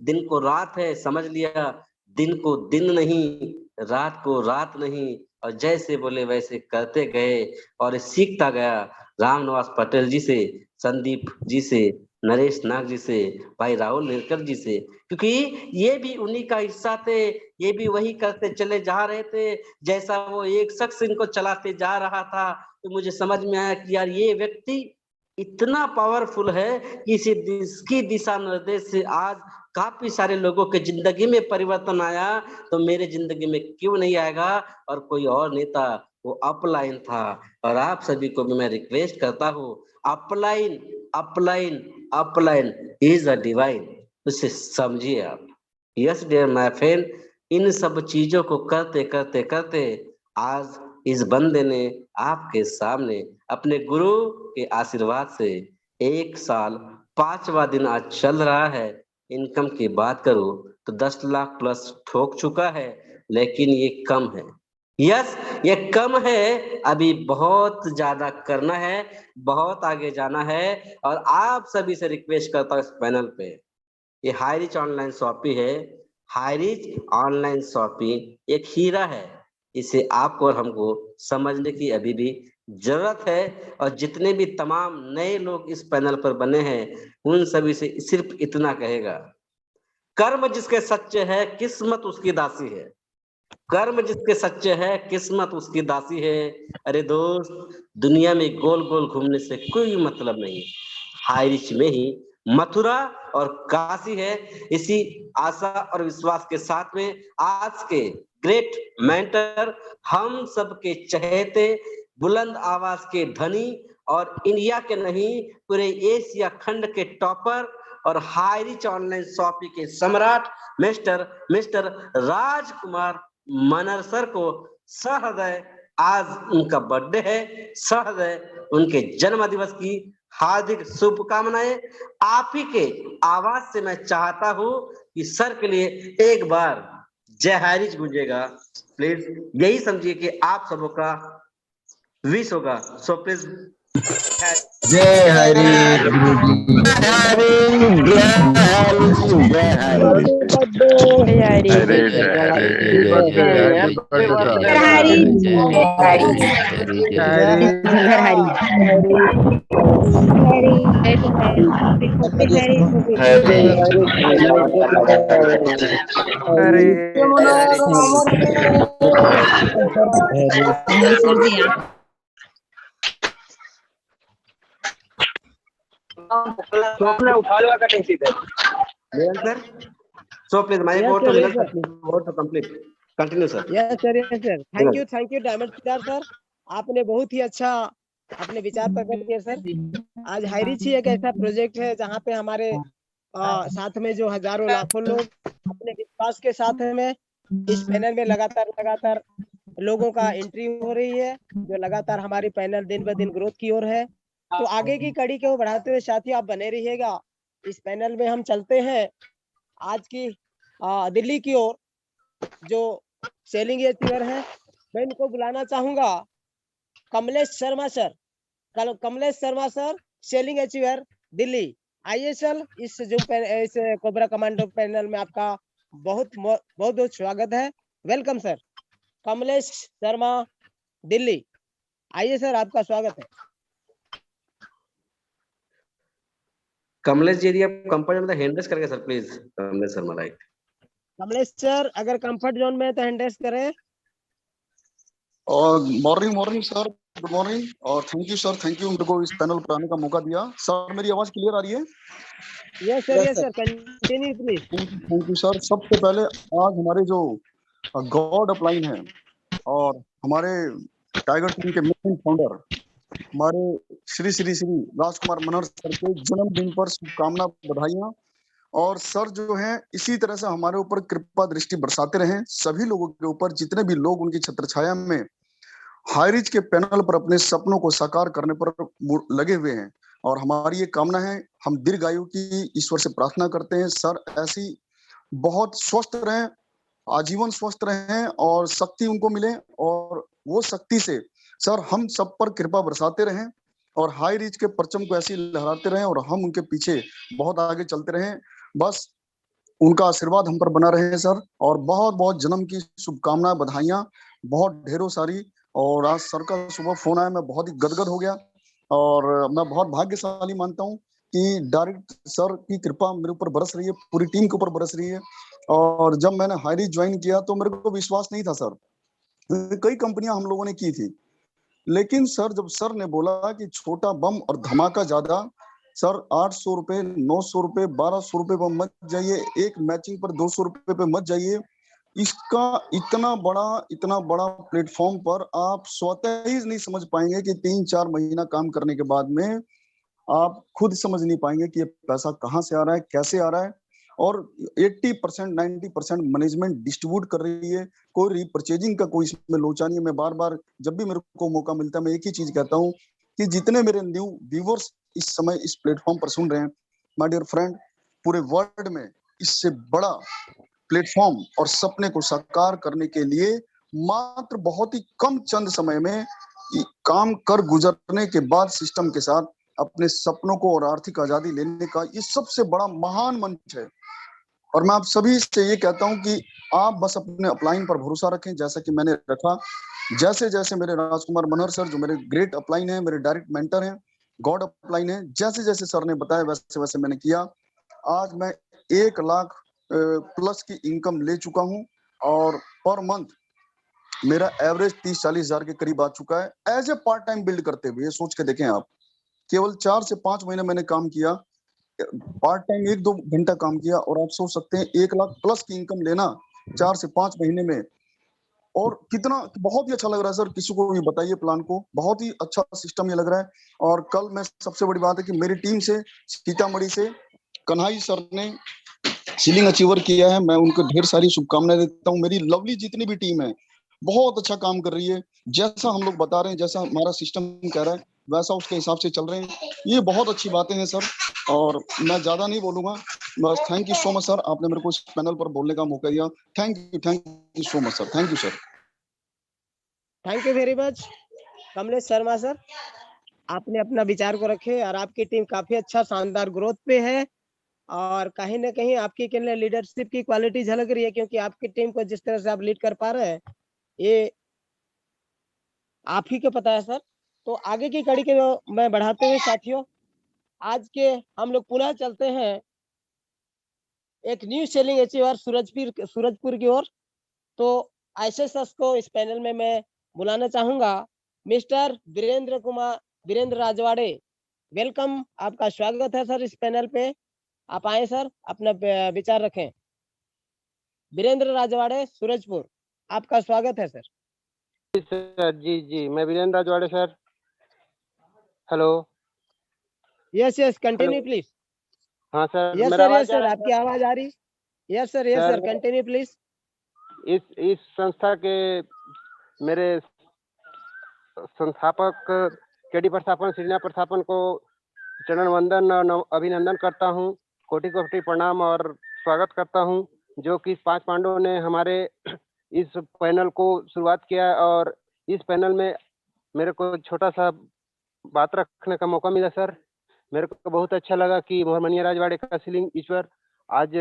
दिन को रात है, समझ लिया दिन को दिन नहीं, रात को रात नहीं, और जैसे बोले वैसे करते गए और सीखता गया। रामनिवास पटेल जी से, संदीप जी से, नरेश नाग जी से, भाई राहुल नेरकर जी से, क्योंकि ये भी उन्हीं का हिस्सा थे, ये भी वही करते चले जा रहे थे जैसा वो एक शख्स इनको चलाते जा रहा था। तो मुझे समझ में आया कि यार ये व्यक्ति इतना पावरफुल है कि इसकी दिशा निर्देश से आज काफी सारे लोगों के जिंदगी में परिवर्तन आया, तो मेरे जिंदगी में क्यों नहीं आएगा। और कोई और नेता वो अपलाइन था, और आप सभी को भी मैं रिक्वेस्ट करता हूँ, upline upline upline is a divine, उसे समझिए आप। यस डियर माय फ्रेंड, इन सब चीजों को करते करते करते आज इस बंदे ने आपके सामने अपने गुरु के आशीर्वाद से 1 साल 5वां दिन आज चल रहा है। इनकम की बात करूं तो 10 लाख प्लस ठोक चुका है, लेकिन ये कम है। यस, ये कम है, अभी बहुत ज्यादा करना है, बहुत आगे जाना है। और आप सभी से रिक्वेस्ट करता हूँ इस पैनल पे, ये हाईरिच ऑनलाइन शॉपी है। हाईरिच ऑनलाइन शॉपी एक हीरा है, इसे आपको और हमको समझने की अभी भी जरूरत है। और जितने भी तमाम नए लोग इस पैनल पर बने हैं, उन सभी से सिर्फ इतना कहेगा, कर्म जिसके सच्चे है किस्मत उसकी दासी है। कर्म जिसके सच्चे है किस्मत उसकी दासी है। अरे दोस्त, दुनिया में गोल गोल घूमने से कोई मतलब नहीं, हाईरिच में ही मथुरा और काशी है। इसी आशा और विश्वास के साथ में आज के ग्रेट मेंटर, हम सबके चहेते, बुलंद आवाज के धनी, और इंडिया के नहीं पूरे एशिया खंड के टॉपर और हाईरिच ऑनलाइन शॉपिंग के सम्राट मिस्टर मिस्टर राजकुमार मनर सर को सहृदय, आज उनका बर्थडे है, सहृदय उनके जन्म दिवस की हार्दिक शुभकामनाएं। आप ही के आवाज से मैं चाहता हूं कि सर के लिए एक बार जय हाईरिच गूंजेगा। प्लीज यही समझिए कि आप सबों का विश होगा। सो प्लीज जय हरि गुरुजी, उठा लो का टेंशन है sir. So please my Yes, go sir, to yes, sir. Complete, continue sir. Yes sir, yes sir, thank you Diamond star sir, आपने बहुत ही अच्छा अपने विचार प्रकट किए सर। आज हाईरिच ही एक ऐसा प्रोजेक्ट है जहाँ पे हमारे साथ में जो हजारों लाखों लोग अपने विश्वास के साथ में इस पैनल में लगातार लोगों का एंट्री हो रही है, जो लगातार हमारी पैनल दिन ब दिन ग्रोथ की ओर है। तो आगे की कड़ी को बढ़ाते हुए साथियों आप बने रहिएगा, इस पैनल में हम चलते हैं आज की दिल्ली की ओर। जो सेलिंग अचीवर है, मैं इनको बुलाना चाहूंगा Kamlesh Sharma sir. Kamlesh Sharma sir, selling achiever Delhi. आइए सर, इस इस कोबरा कमांडो पैनल में आपका बहुत बहुत स्वागत है। Welcome sir, Kamlesh Sharma Delhi. आइए सर, आपका स्वागत है। कमलेश जी, यदि आप कंफर्ट में हैंड रेस करके sir please. Kamlesh Sharma, right. Kamlesh sir अगर कंफर्ट जोन में तो हैंड रेस करें। और मॉर्निंग सर, गुड मॉर्निंग, और thank you sir, thank you मेरे को इस पैनल पर आने का मौका दिया। सर मेरी आवाज क्लियर आ रही है? Yes sir, continue please. Thank you sir. सबसे पहले आज हमारे जो गॉड अपलाइन है और हमारे टाइगर टीम के मेन फाउंडर हमारे श्री श्री श्री राजकुमार मनहर सर के जन्मदिन पर शुभकामना, बधाइयां। और सर जो है इसी तरह से हमारे ऊपर कृपा दृष्टि बरसाते रहें, सभी लोगों के ऊपर, जितने भी लोग उनकी छत्र छाया में हाईरिच के पैनल पर अपने सपनों को साकार करने पर लगे हुए हैं। और हमारी ये कामना है, हम दीर्घायु की ईश्वर से प्रार्थना करते हैं सर ऐसी बहुत स्वस्थ रहें, आजीवन स्वस्थ रहें और शक्ति उनको मिले, और वो शक्ति से सर हम सब पर कृपा बरसाते रहें और हाईरिच के परचम को ऐसे ही लहराते रहें और हम उनके पीछे बहुत आगे चलते रहें। बस उनका आशीर्वाद हम पर बना रहे सर। और बहुत बहुत जन्म की शुभकामनाएं, बधाइयां बहुत ढेरों सारी। और आज सर का सुबह फोन आया, मैं बहुत ही गदगद हो गया और मैं बहुत भाग्यशाली मानता हूँ कि डायरेक्ट सर की कृपा मेरे ऊपर बरस रही है, पूरी टीम के ऊपर बरस रही है। और जब मैंने हाईरिच ज्वाइन किया तो मेरे को विश्वास नहीं था सर, कई कंपनियां हम लोगों ने की थी, लेकिन सर जब सर ने बोला कि छोटा बम और धमाका ज्यादा, सर 800 रुपए, 900 रुपए, 1200 रुपए पर मत जाइए, एक मैचिंग पर 200 रुपए पे मत जाइए। इसका इतना बड़ा प्लेटफॉर्म पर आप स्वतः ही नहीं समझ पाएंगे कि 3-4 महीना काम करने के बाद में आप खुद समझ नहीं पाएंगे कि ये पैसा कहाँ से आ रहा है, कैसे आ रहा है। और 80% 90% मैनेजमेंट डिस्ट्रीब्यूट कर रही है, कोई रीपरचेजिंग का कोई इसमें लोचा नहीं है। मैं बार बार जब भी मेरे को मौका मिलता है मैं एक ही चीज कहता हूँ कि जितने मेरे न्यू व्यूवर्स इस समय इस प्लेटफॉर्म पर सुन रहे हैं, माय डियर फ्रेंड, पूरे वर्ल्ड में इससे बड़ा प्लेटफॉर्म और सपने को साकार करने के लिए मात्र बहुत ही कम चंद समय में काम कर गुजरने के बाद सिस्टम के साथ अपने सपनों को और आर्थिक आजादी लेने का ये सबसे बड़ा महान मंच है। और मैं आप सभी से ये कहता हूं कि आप बस अपने अपलाइन पर भरोसा रखें, जैसा कि मैंने रखा। जैसे जैसे मेरे राजकुमार मनोहर सर जो मेरे ग्रेट अपलाइन है, मेरे डायरेक्ट मेंटर हैं, गॉड अपलाइन है, जैसे जैसे सर ने बताया वैसे वैसे मैंने किया। आज मैं 1 लाख प्लस की इनकम ले चुका हूं और पर मंथ मेरा एवरेज 30-40 हजार के करीब आ चुका है as a part time build करते हुए। सोच के देखें आप, केवल 4 से 5 महीने मैंने काम किया, पार्ट टाइम 1-2 घंटा काम किया और आप सोच सकते हैं 1 लाख प्लस की इनकम लेना 4 से 5 महीने में। और कितना बहुत ही अच्छा लग रहा है सर, किसी को भी बताइए प्लान को, बहुत ही अच्छा सिस्टम ये लग रहा है। और कल मैं सबसे बड़ी बात है कि मेरी टीम से सीतामढ़ी से कन्हाई सर ने सीलिंग अचीवर किया है, मैं उनको ढेर सारी शुभकामनाएं देता हूँ। मेरी लवली जितनी भी टीम है बहुत अच्छा काम कर रही है, जैसा हम लोग बता रहे हैं, जैसा हमारा सिस्टम कह रहा है वैसा उसके हिसाब से चल रहे हैं। ये बहुत अच्छी बातें हैं सर, और मैं ज्यादा नहीं बोलूंगा, बस thank you so much sir, आपने मेरे को इस पैनल पर बोलने का मौका दिया। Thank you so much sir, thank you sir. Thank you very much Kamlesh Sharma sir, आपने अपना विचार को रखे और आपकी टीम काफी अच्छा शानदार ग्रोथ पे है और कहीं ना कहीं आपकी लीडरशिप की क्वालिटी झलक रही है, क्योंकि आपकी टीम को जिस तरह से आप लीड कर पा रहे हैं ये आप ही को पता है सर। तो आगे की कड़ी को मैं बढ़ाते हुए साथियों, आज के हम लोग पुनः चलते हैं एक न्यू सेलिंग अचीवर सूरजपुर की ओर। तो ऐसे शख्स को इस पैनल में मैं बुलाना चाहूंगा, मिस्टर वीरेंद्र राजवाड़े। वेलकम, आपका स्वागत है सर इस पैनल पे। आप आए सर, अपना विचार रखें। वीरेंद्र राजवाड़े सूरजपुर, आपका स्वागत है सर। सर जी मैं Virendra Rajwade sir. Hello. Yes continue please. हाँ सर, यस मेरा सर, आवाज आ रहा है आपकी आवाज आ रही। Yes sir continue please. इस संस्था के मेरे संस्थापक केडी प्रस्थापन श्रीना प्रस्थापन को चरण वंदन और अभिनंदन करता हूँ, कोटि कोटि प्रणाम और स्वागत करता हूँ, जो कि 5 पांडवों ने हमारे इस पैनल को शुरुआत किया। और इस पैनल में मेरे को छोटा सा बात रखने का मौका मिला सर। मेरे को बहुत अच्छा लगा कि मोहम्मनिया राजवाड़े का सीलिंग ईश्वर आज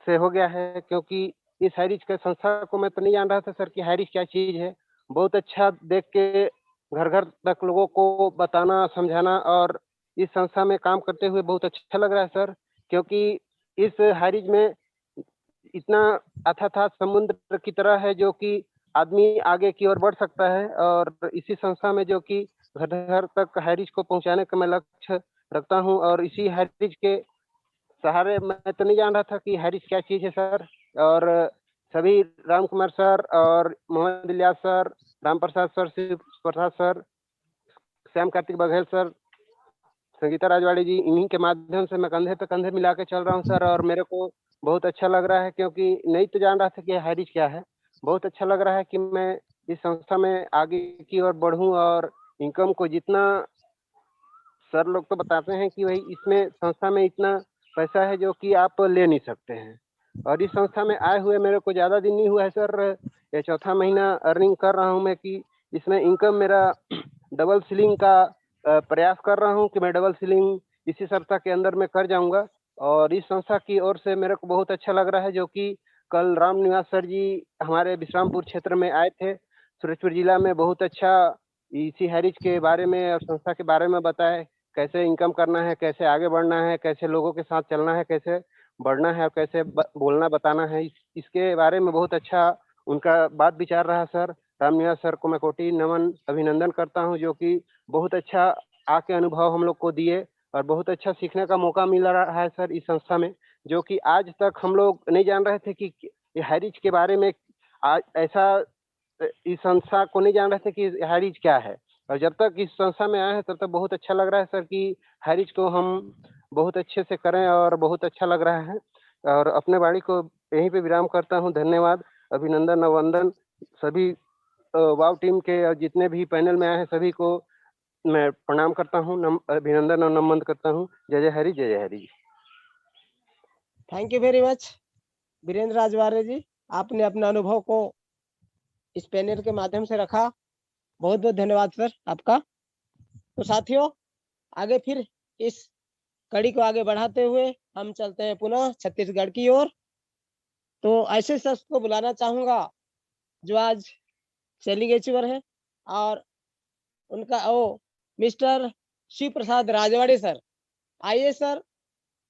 से हो गया है, क्योंकि इस हाईरिच के संस्था को मैं तो नहीं जान रहा था सर कि हाईरिच क्या चीज है। बहुत अच्छा देख के घर घर तक लोगों को बताना समझाना और इस संस्था में काम करते हुए बहुत अच्छा लग रहा है सर, क्योंकि इस हाईरिच में इतना अथाह समुद्र की तरह है जो कि आदमी आगे की ओर बढ़ सकता है। और इसी संस्था में जो कि घर घर तक हाईरिच को पहुंचाने का मैं लक्ष्य रखता हूं, और इसी हाईरिच के सहारे मैं तो नहीं जान रहा था कि हाईरिच क्या चीज है सर। और सभी राम कुमार सर और मोहम्मद इलियास सर, राम प्रसाद सर, शिव प्रसाद सर, श्याम कार्तिक बघेल सर, संगीता राजवाड़ी जी, इन्हीं के माध्यम से मैं कंधे पे कंधे मिला के चल रहा हूँ सर। और मेरे को बहुत अच्छा लग रहा है, क्योंकि नहीं तो जान रहा था कि हाईरिच क्या है। बहुत अच्छा लग रहा है कि मैं इस संस्था में आगे की ओर बढ़ूं और इनकम को जितना सर लोग तो बताते हैं कि भाई इसमें संस्था में इतना पैसा है जो कि आप ले नहीं सकते हैं। और इस संस्था में आए हुए मेरे को ज़्यादा दिन नहीं हुआ है सर, ये 4था महीना अर्निंग कर रहा हूँ मैं कि इसमें इनकम मेरा डबल सीलिंग का प्रयास कर रहा हूँ कि मैं डबल सीलिंग इसी संस्था के अंदर में कर जाऊँगा। और इस संस्था की ओर से मेरे को बहुत अच्छा लग रहा है, जो कि कल राम निवास सर जी हमारे विश्रामपुर क्षेत्र में आए थे, सूरजपुर जिला में। बहुत अच्छा इसी हाईरिच के बारे में और संस्था के बारे में बताए, कैसे इनकम करना है, कैसे आगे बढ़ना है, कैसे लोगों के साथ चलना है, कैसे बढ़ना है और कैसे बोलना बताना है, इसके बारे में बहुत अच्छा उनका बात विचार रहा सर। रामनिवास सर को मैं कोटि नमन अभिनंदन करता हूं, जो कि बहुत अच्छा आके अनुभव हम लोग को दिए और बहुत अच्छा सीखने का मौका मिल रहा है सर इस संस्था में, जो कि आज तक हम लोग नहीं जान रहे थे कि हाईरिच के बारे में। आज ऐसा इस संस्था को नहीं जान रहे थे कि हाईरिच क्या है, और जब तक इस संस्था में आए हैं तब तक बहुत अच्छा लग रहा है सर कि हाईरिच को हम बहुत अच्छे से करें और बहुत अच्छा लग रहा है। और अपने वाणी को यहीं पे विराम करता हूं। धन्यवाद, अभिनंदन और वंदन सभी वाव टीम के और जितने भी पैनल में आए हैं सभी को मैं प्रणाम करता हूं, अभिनंदन और नमन करता हूं। जय जय हरि, जय जय Hari. Thank you very much Virendra Rajwade ji, आपने अपने अनुभव को इस पैनल के माध्यम से रखा। बहुत बहुत धन्यवाद सर आपका। तो साथियों, आगे फिर इस कड़ी को आगे बढ़ाते हुए हम चलते हैं पुनः छत्तीसगढ़ की ओर। तो ऐसे शख्स को बुलाना चाहूंगा जो आज सेलिंग अचीवर है, और उनका मिस्टर शिव प्रसाद राजवाड़े सर। आइए सर,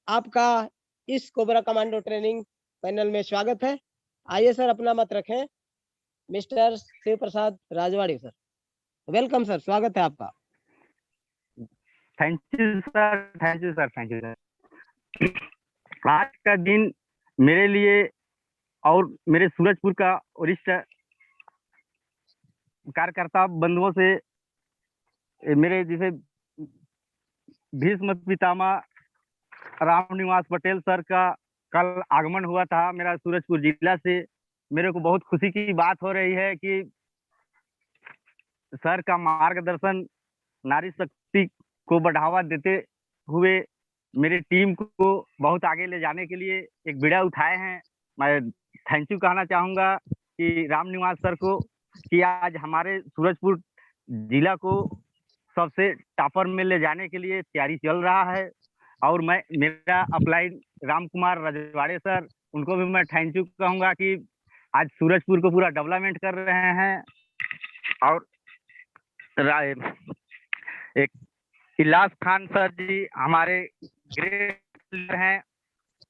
आपका इस कोबरा कमांडो ट्रेनिंग पैनल में स्वागत है। आइए सर, अपना मत रखें। मिस्टर शिव प्रसाद राजवाड़े सर, वेलकम सर, स्वागत है आपका। Thank you sir, thank you sir, thank you sir. आज का दिन मेरे लिए और मेरे सूरजपुर का वरिष्ठ कार्यकर्ता बंधुओं से, मेरे जैसे भीष्म पितामह रामनिवास पटेल सर का कल आगमन हुआ था मेरा सूरजपुर जिला से। मेरे को बहुत खुशी की बात हो रही है कि सर का मार्गदर्शन नारी शक्ति को बढ़ावा देते हुए मेरी टीम को बहुत आगे ले जाने के लिए एक बीड़ा उठाए हैं। मैं थैंक यू कहना चाहूँगा कि रामनिवास सर को कि आज हमारे सूरजपुर जिला को सबसे टॉपर में ले जाने के लिए तैयारी चल रहा है। और मैं मेरा अपलाइन राम कुमार राजवाड़े सर, उनको भी मैं थैंक यू कहूँगा कि आज सूरजपुर को पूरा डेवलपमेंट कर रहे हैं। और एक इलास खान सर जी हमारे ग्रेट लीडर हैं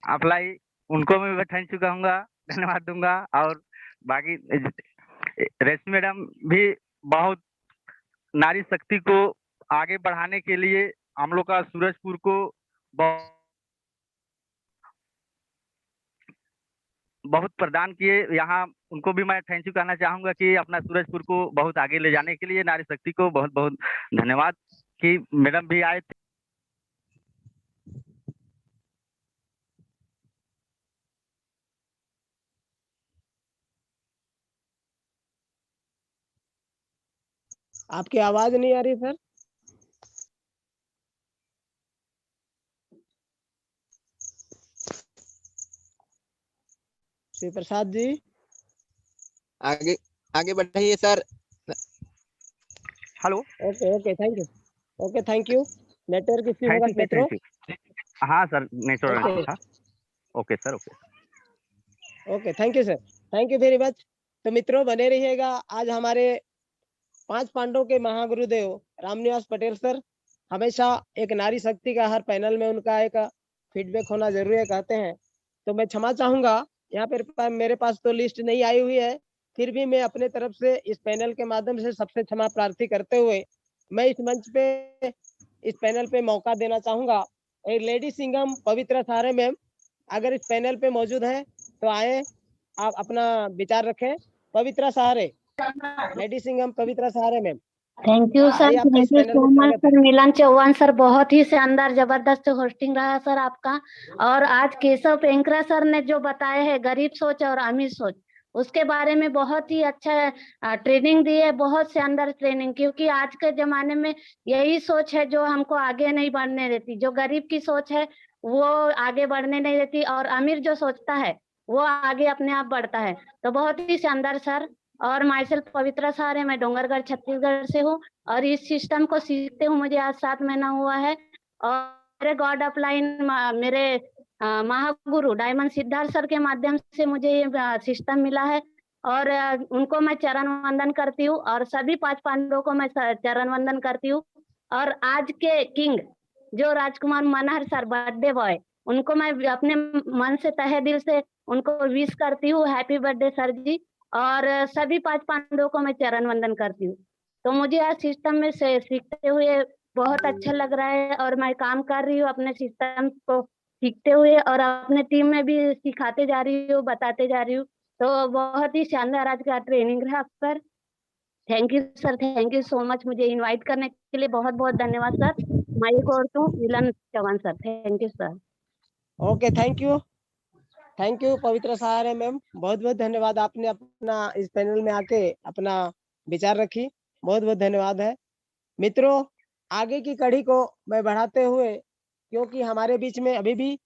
अप्लाई, उनको मैं थैंक यू कहूँगा, धन्यवाद दूंगा। और बाकी रेशमी मैडम भी बहुत नारी शक्ति को आगे बढ़ाने के लिए हम लोग का सूरजपुर को बहुत प्रदान किए यहाँ, उनको भी मैं थैंक यू कहना चाहूँगा कि अपना सूरजपुर को बहुत आगे ले जाने के लिए नारी शक्ति को बहुत बहुत धन्यवाद कि मैडम भी आए थे। आपकी आवाज नहीं आ रही सर। शिव प्रसाद जी आगे आगे बढ़िए sir. Hello, okay okay, thank you. Okay, thank you. Network issue होगा थैंक मित्रों। यू। हाँ सर, नेटवर्क ओके था। Okay sir, okay okay, thank you sir, thank you very much. तो मित्रों बने रहिएगा। आज हमारे 5 पांडवों के महागुरुदेव रामनिवास पटेल सर हमेशा एक नारी शक्ति का हर पैनल में उनका एक फीडबैक होना जरूरी है कहते हैं। तो मैं क्षमा चाहूंगा, यहाँ पर मेरे पास तो लिस्ट नहीं आई हुई है, फिर भी मैं अपने तरफ से इस पैनल के माध्यम से सबसे क्षमा प्रार्थी करते हुए मैं इस मंच पे इस पैनल पे मौका देना चाहूंगा। एक लेडी सिंगम पवित्रा सहारे मैम अगर इस पैनल पे मौजूद है तो आए, आप अपना विचार रखें। पवित्रा सहारे, लेडी सिंगम पवित्रा सहारे मैम। थैंक यू सर, आइए, आपका इस थैंक यू पैनल सो में मच स्वागत है। सर। मिलन चौहान सर, बहुत ही शानदार जबरदस्त होस्टिंग रहा सर आपका। और आज केशव पेंकरा सर ने जो बताए हैं गरीब सोच और अमीर सोच, उसके बारे में बहुत ही अच्छा ट्रेनिंग दी है, बहुत शानदार ट्रेनिंग। क्योंकि आज के जमाने में यही सोच है जो हमको आगे नहीं बढ़ने देती। जो गरीब की सोच है वो आगे बढ़ने नहीं देती, और अमीर जो सोचता है वो आगे अपने आप बढ़ता है। तो बहुत ही शानदार सर। और माई सेल्फ पवित्रा सहारे, मैं डोंगरगढ़ छत्तीसगढ़ से हूँ, और इस सिस्टम को सीखते हुए मुझे आज 7 महीना हुआ है। और मेरे गॉड अपलाइन मेरे महागुरु डायमंड सिद्धार्थ सर के माध्यम से मुझे ये सिस्टम मिला है, और उनको मैं चरण वंदन करती हूँ, और सभी 5 पांडवों को मैं चरण वंदन करती हूँ। और आज के किंग जो राजकुमार मनहर सर, बर्थडे बॉय, उनको मैं अपने मन से तहे दिल से उनको विश करती हूँ, हैप्पी बर्थडे सर जी। और सभी 5 पांडवों को मैं चरण वंदन करती हूँ। तो मुझे आज सिस्टम में से सीखते हुए बहुत अच्छा लग रहा है और मैं काम कर रही हूँ अपने सिस्टम को सीखते हुए और अपने टीम में भी सिखाते जा रही हूँ, बताते जा रही हूँ। तो बहुत ही शानदार आज का ट्रेनिंग रहा sir. Thank you sir, thank you so much मुझे इनवाइट करने के लिए। बहुत बहुत धन्यवाद सर। माइक और तो Milan Chauhan sir. Thank you sir. Okay, thank you Pavitra Sahare ma'am, बहुत बहुत धन्यवाद। आपने अपना इस पैनल में आके अपना विचार रखी, बहुत बहुत धन्यवाद है। मित्रों, आगे की कड़ी को मैं बढ़ाते हुए, क्योंकि हमारे बीच में अभी भी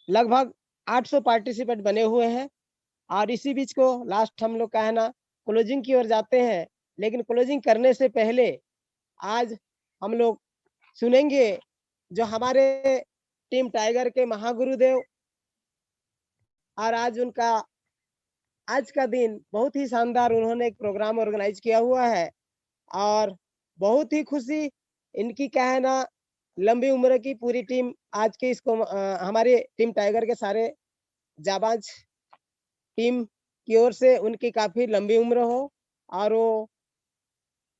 लगभग 800 पार्टिसिपेंट बने हुए हैं और इसी बीच को लास्ट हम लोग का है ना क्लोजिंग की ओर जाते हैं। लेकिन क्लोजिंग करने से पहले आज हम लोग सुनेंगे जो हमारे टीम टाइगर के महागुरुदेव, और आज का दिन बहुत ही शानदार, उन्होंने एक प्रोग्राम ऑर्गेनाइज किया हुआ है और बहुत ही खुशी इनकी क्या है ना, लंबी उम्र की पूरी टीम आज के इसको हमारे टीम टाइगर के सारे जाबाज टीम की ओर से उनकी काफी लंबी उम्र हो और वो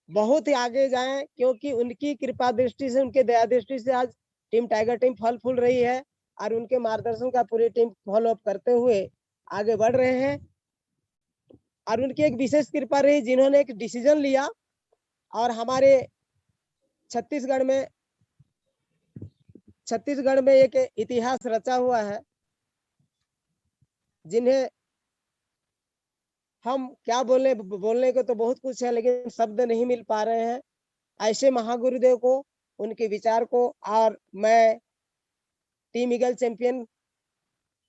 बहुत ही आगे जाएं, क्योंकि उनकी कृपा दृष्टि से, उनके दया दृष्टि से आज टीम टाइगर टीम फल फूल रही है और उनके मार्गदर्शन का पूरी टीम फॉलो अप करते हुए आगे बढ़ रहे हैं। और उनकी एक विशेष कृपा रही, जिन्होंने एक डिसीजन लिया और हमारे छत्तीसगढ़ में एक इतिहास रचा हुआ है, जिन्हें हम क्या बोलने को तो बहुत कुछ है, लेकिन शब्द नहीं मिल पा रहे हैं। ऐसे महागुरुदेव को, उनके विचार को, और मैं टीम ईगल चैंपियन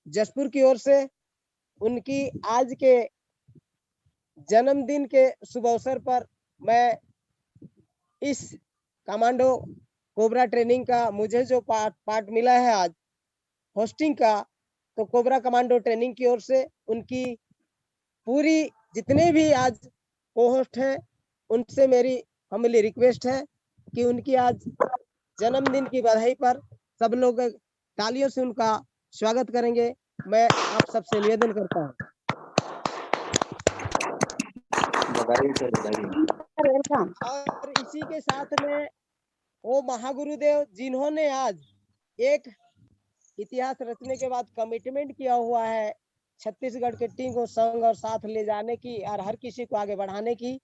जसपुर की ओर से उनकी आज के जन्मदिन के शुभ अवसर पर मैं इस कमांडो कोबरा ट्रेनिंग का मुझे जो पार्ट मिला है आज होस्टिंग का, तो कोबरा कमांडो ट्रेनिंग की ओर से उनकी पूरी जितने भी आज को होस्ट हैं, उनसे मेरी हम्बली रिक्वेस्ट है कि उनकी आज जन्मदिन की बधाई पर सब लोग तालियों से उनका स्वागत करेंगे। मैं आप सबसे निवेदन करता हूँ। और इसी के साथ में वो महागुरुदेव जिन्होंने आज एक इतिहास रचने के बाद कमिटमेंट किया हुआ है छत्तीसगढ़ के टीम को संग और साथ ले जाने की और हर किसी को आगे बढ़ाने की,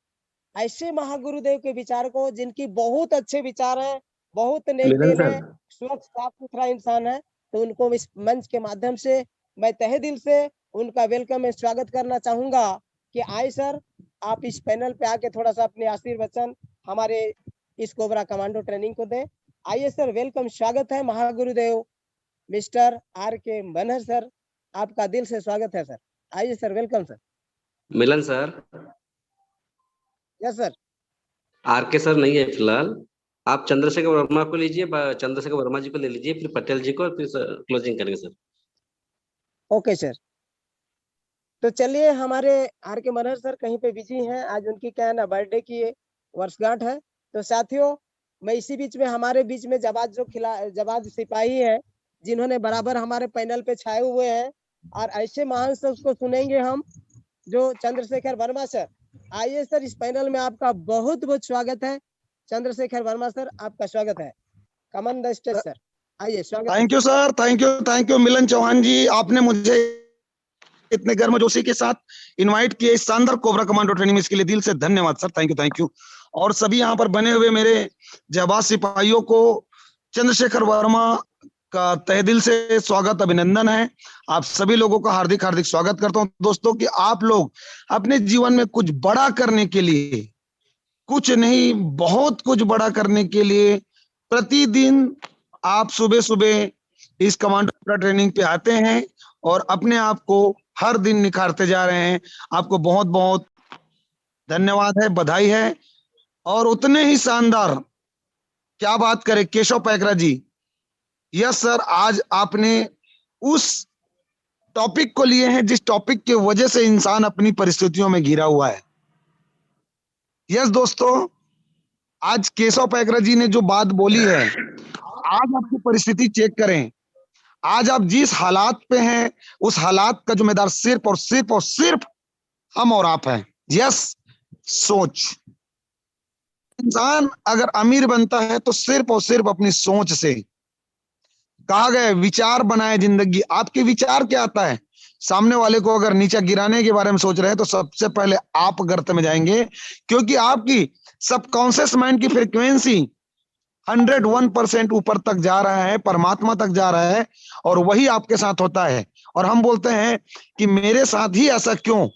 ऐसे महागुरुदेव के विचार को, जिनकी बहुत अच्छे विचार है, बहुत नेक दिल है, स्वच्छ साफ सुथरा इंसान है, तो उनको इस मंच के माध्यम से मैं तहे दिल से उनका वेलकम में स्वागत करना चाहूंगा कि आए सर, आप इस पैनल पे आके थोड़ा सा अपने आशीर्वचन हमारे इस कोबरा कमांडो ट्रेनिंग को दें। आइए सर, वेलकम, स्वागत है महागुरुदेव मिस्टर R.K. मनहर सर, आपका दिल से स्वागत है सर। आइए sir, welcome sir. Milan sir. Yes sir. R.K. Sir नहीं है फिलहाल, आप चंद्रशेखर वर्मा को लीजिए, चंद्रशेखर वर्मा जी को ले लीजिए, फिर पटेल जी को, और फिर क्लोजिंग करेंगे सर। Okay sir. तो चलिए, हमारे R.K. मनहर सर कहीं पे बिजी हैं, आज उनकी क्या है ना बर्थडे की वर्षगांठ है। तो साथियों, मैं इसी बीच में हमारे बीच में जवाज सिपाही है, जिन्होंने बराबर हमारे पैनल पे छाए हुए हैं, और ऐसे महान शख्स को सुनेंगे हम, जो चंद्रशेखर वर्मा सर। आइए सर, इस पैनल में आपका बहुत बहुत स्वागत है। चंद्रशेखर वर्मा सर, आपका स्वागत है। कमन द स्टेज सर, आइए, स्वागत। Thank you sir, thank you Milan Chauhan ji, आपने मुझे इतने गर्मजोशी के साथ इनवाइट किया इस शानदार कोबरा कमांडो ट्रेनिंग में, इसके लिए दिल से धन्यवाद सर। Thank you. और सभी यहाँ पर बने हुए मेरे जाबाज सिपाहियों को चंद्रशेखर वर्मा का तहे दिल से स्वागत, अभिनंदन है। आप सभी लोगों का हार्दिक हार्दिक स्वागत करता हूँ दोस्तों, कि आप लोग अपने जीवन में कुछ बड़ा करने के लिए, कुछ नहीं बहुत कुछ बड़ा करने के लिए प्रतिदिन आप सुबह सुबह इस कमांडो ट्रेनिंग पे आते हैं और अपने आप को हर दिन निखारते जा रहे हैं। आपको बहुत बहुत धन्यवाद है, बधाई है। और उतने ही शानदार, क्या बात करें केशव पैकरा जी, यस सर, आज आपने उस टॉपिक को लिए हैं जिस टॉपिक की वजह से इंसान अपनी परिस्थितियों में घिरा हुआ है। यस दोस्तों, आज केशव पैकरा जी ने जो बात बोली है, आज आपकी परिस्थिति चेक करें, आज आप जिस हालात पे हैं, उस हालात का जिम्मेदार सिर्फ और सिर्फ और सिर्फ हम और आप हैं। यस, सोच। इंसान अगर अमीर बनता है तो सिर्फ और सिर्फ अपनी सोच से। कहा गया विचार बनाए जिंदगी। आपके विचार क्या आता है? सामने वाले को अगर नीचे गिराने के बारे में सोच रहे हैं तो सबसे पहले आप गर्त में जाएंगे, क्योंकि आपकी सबकॉन्शियस माइंड की फ्रीक्वेंसी 101% ऊपर तक जा रहा है, परमात्मा तक जा रहा है, और वही आपके साथ होता है। और हम बोलते हैं कि मेरे साथ ही ऐसा क्यों?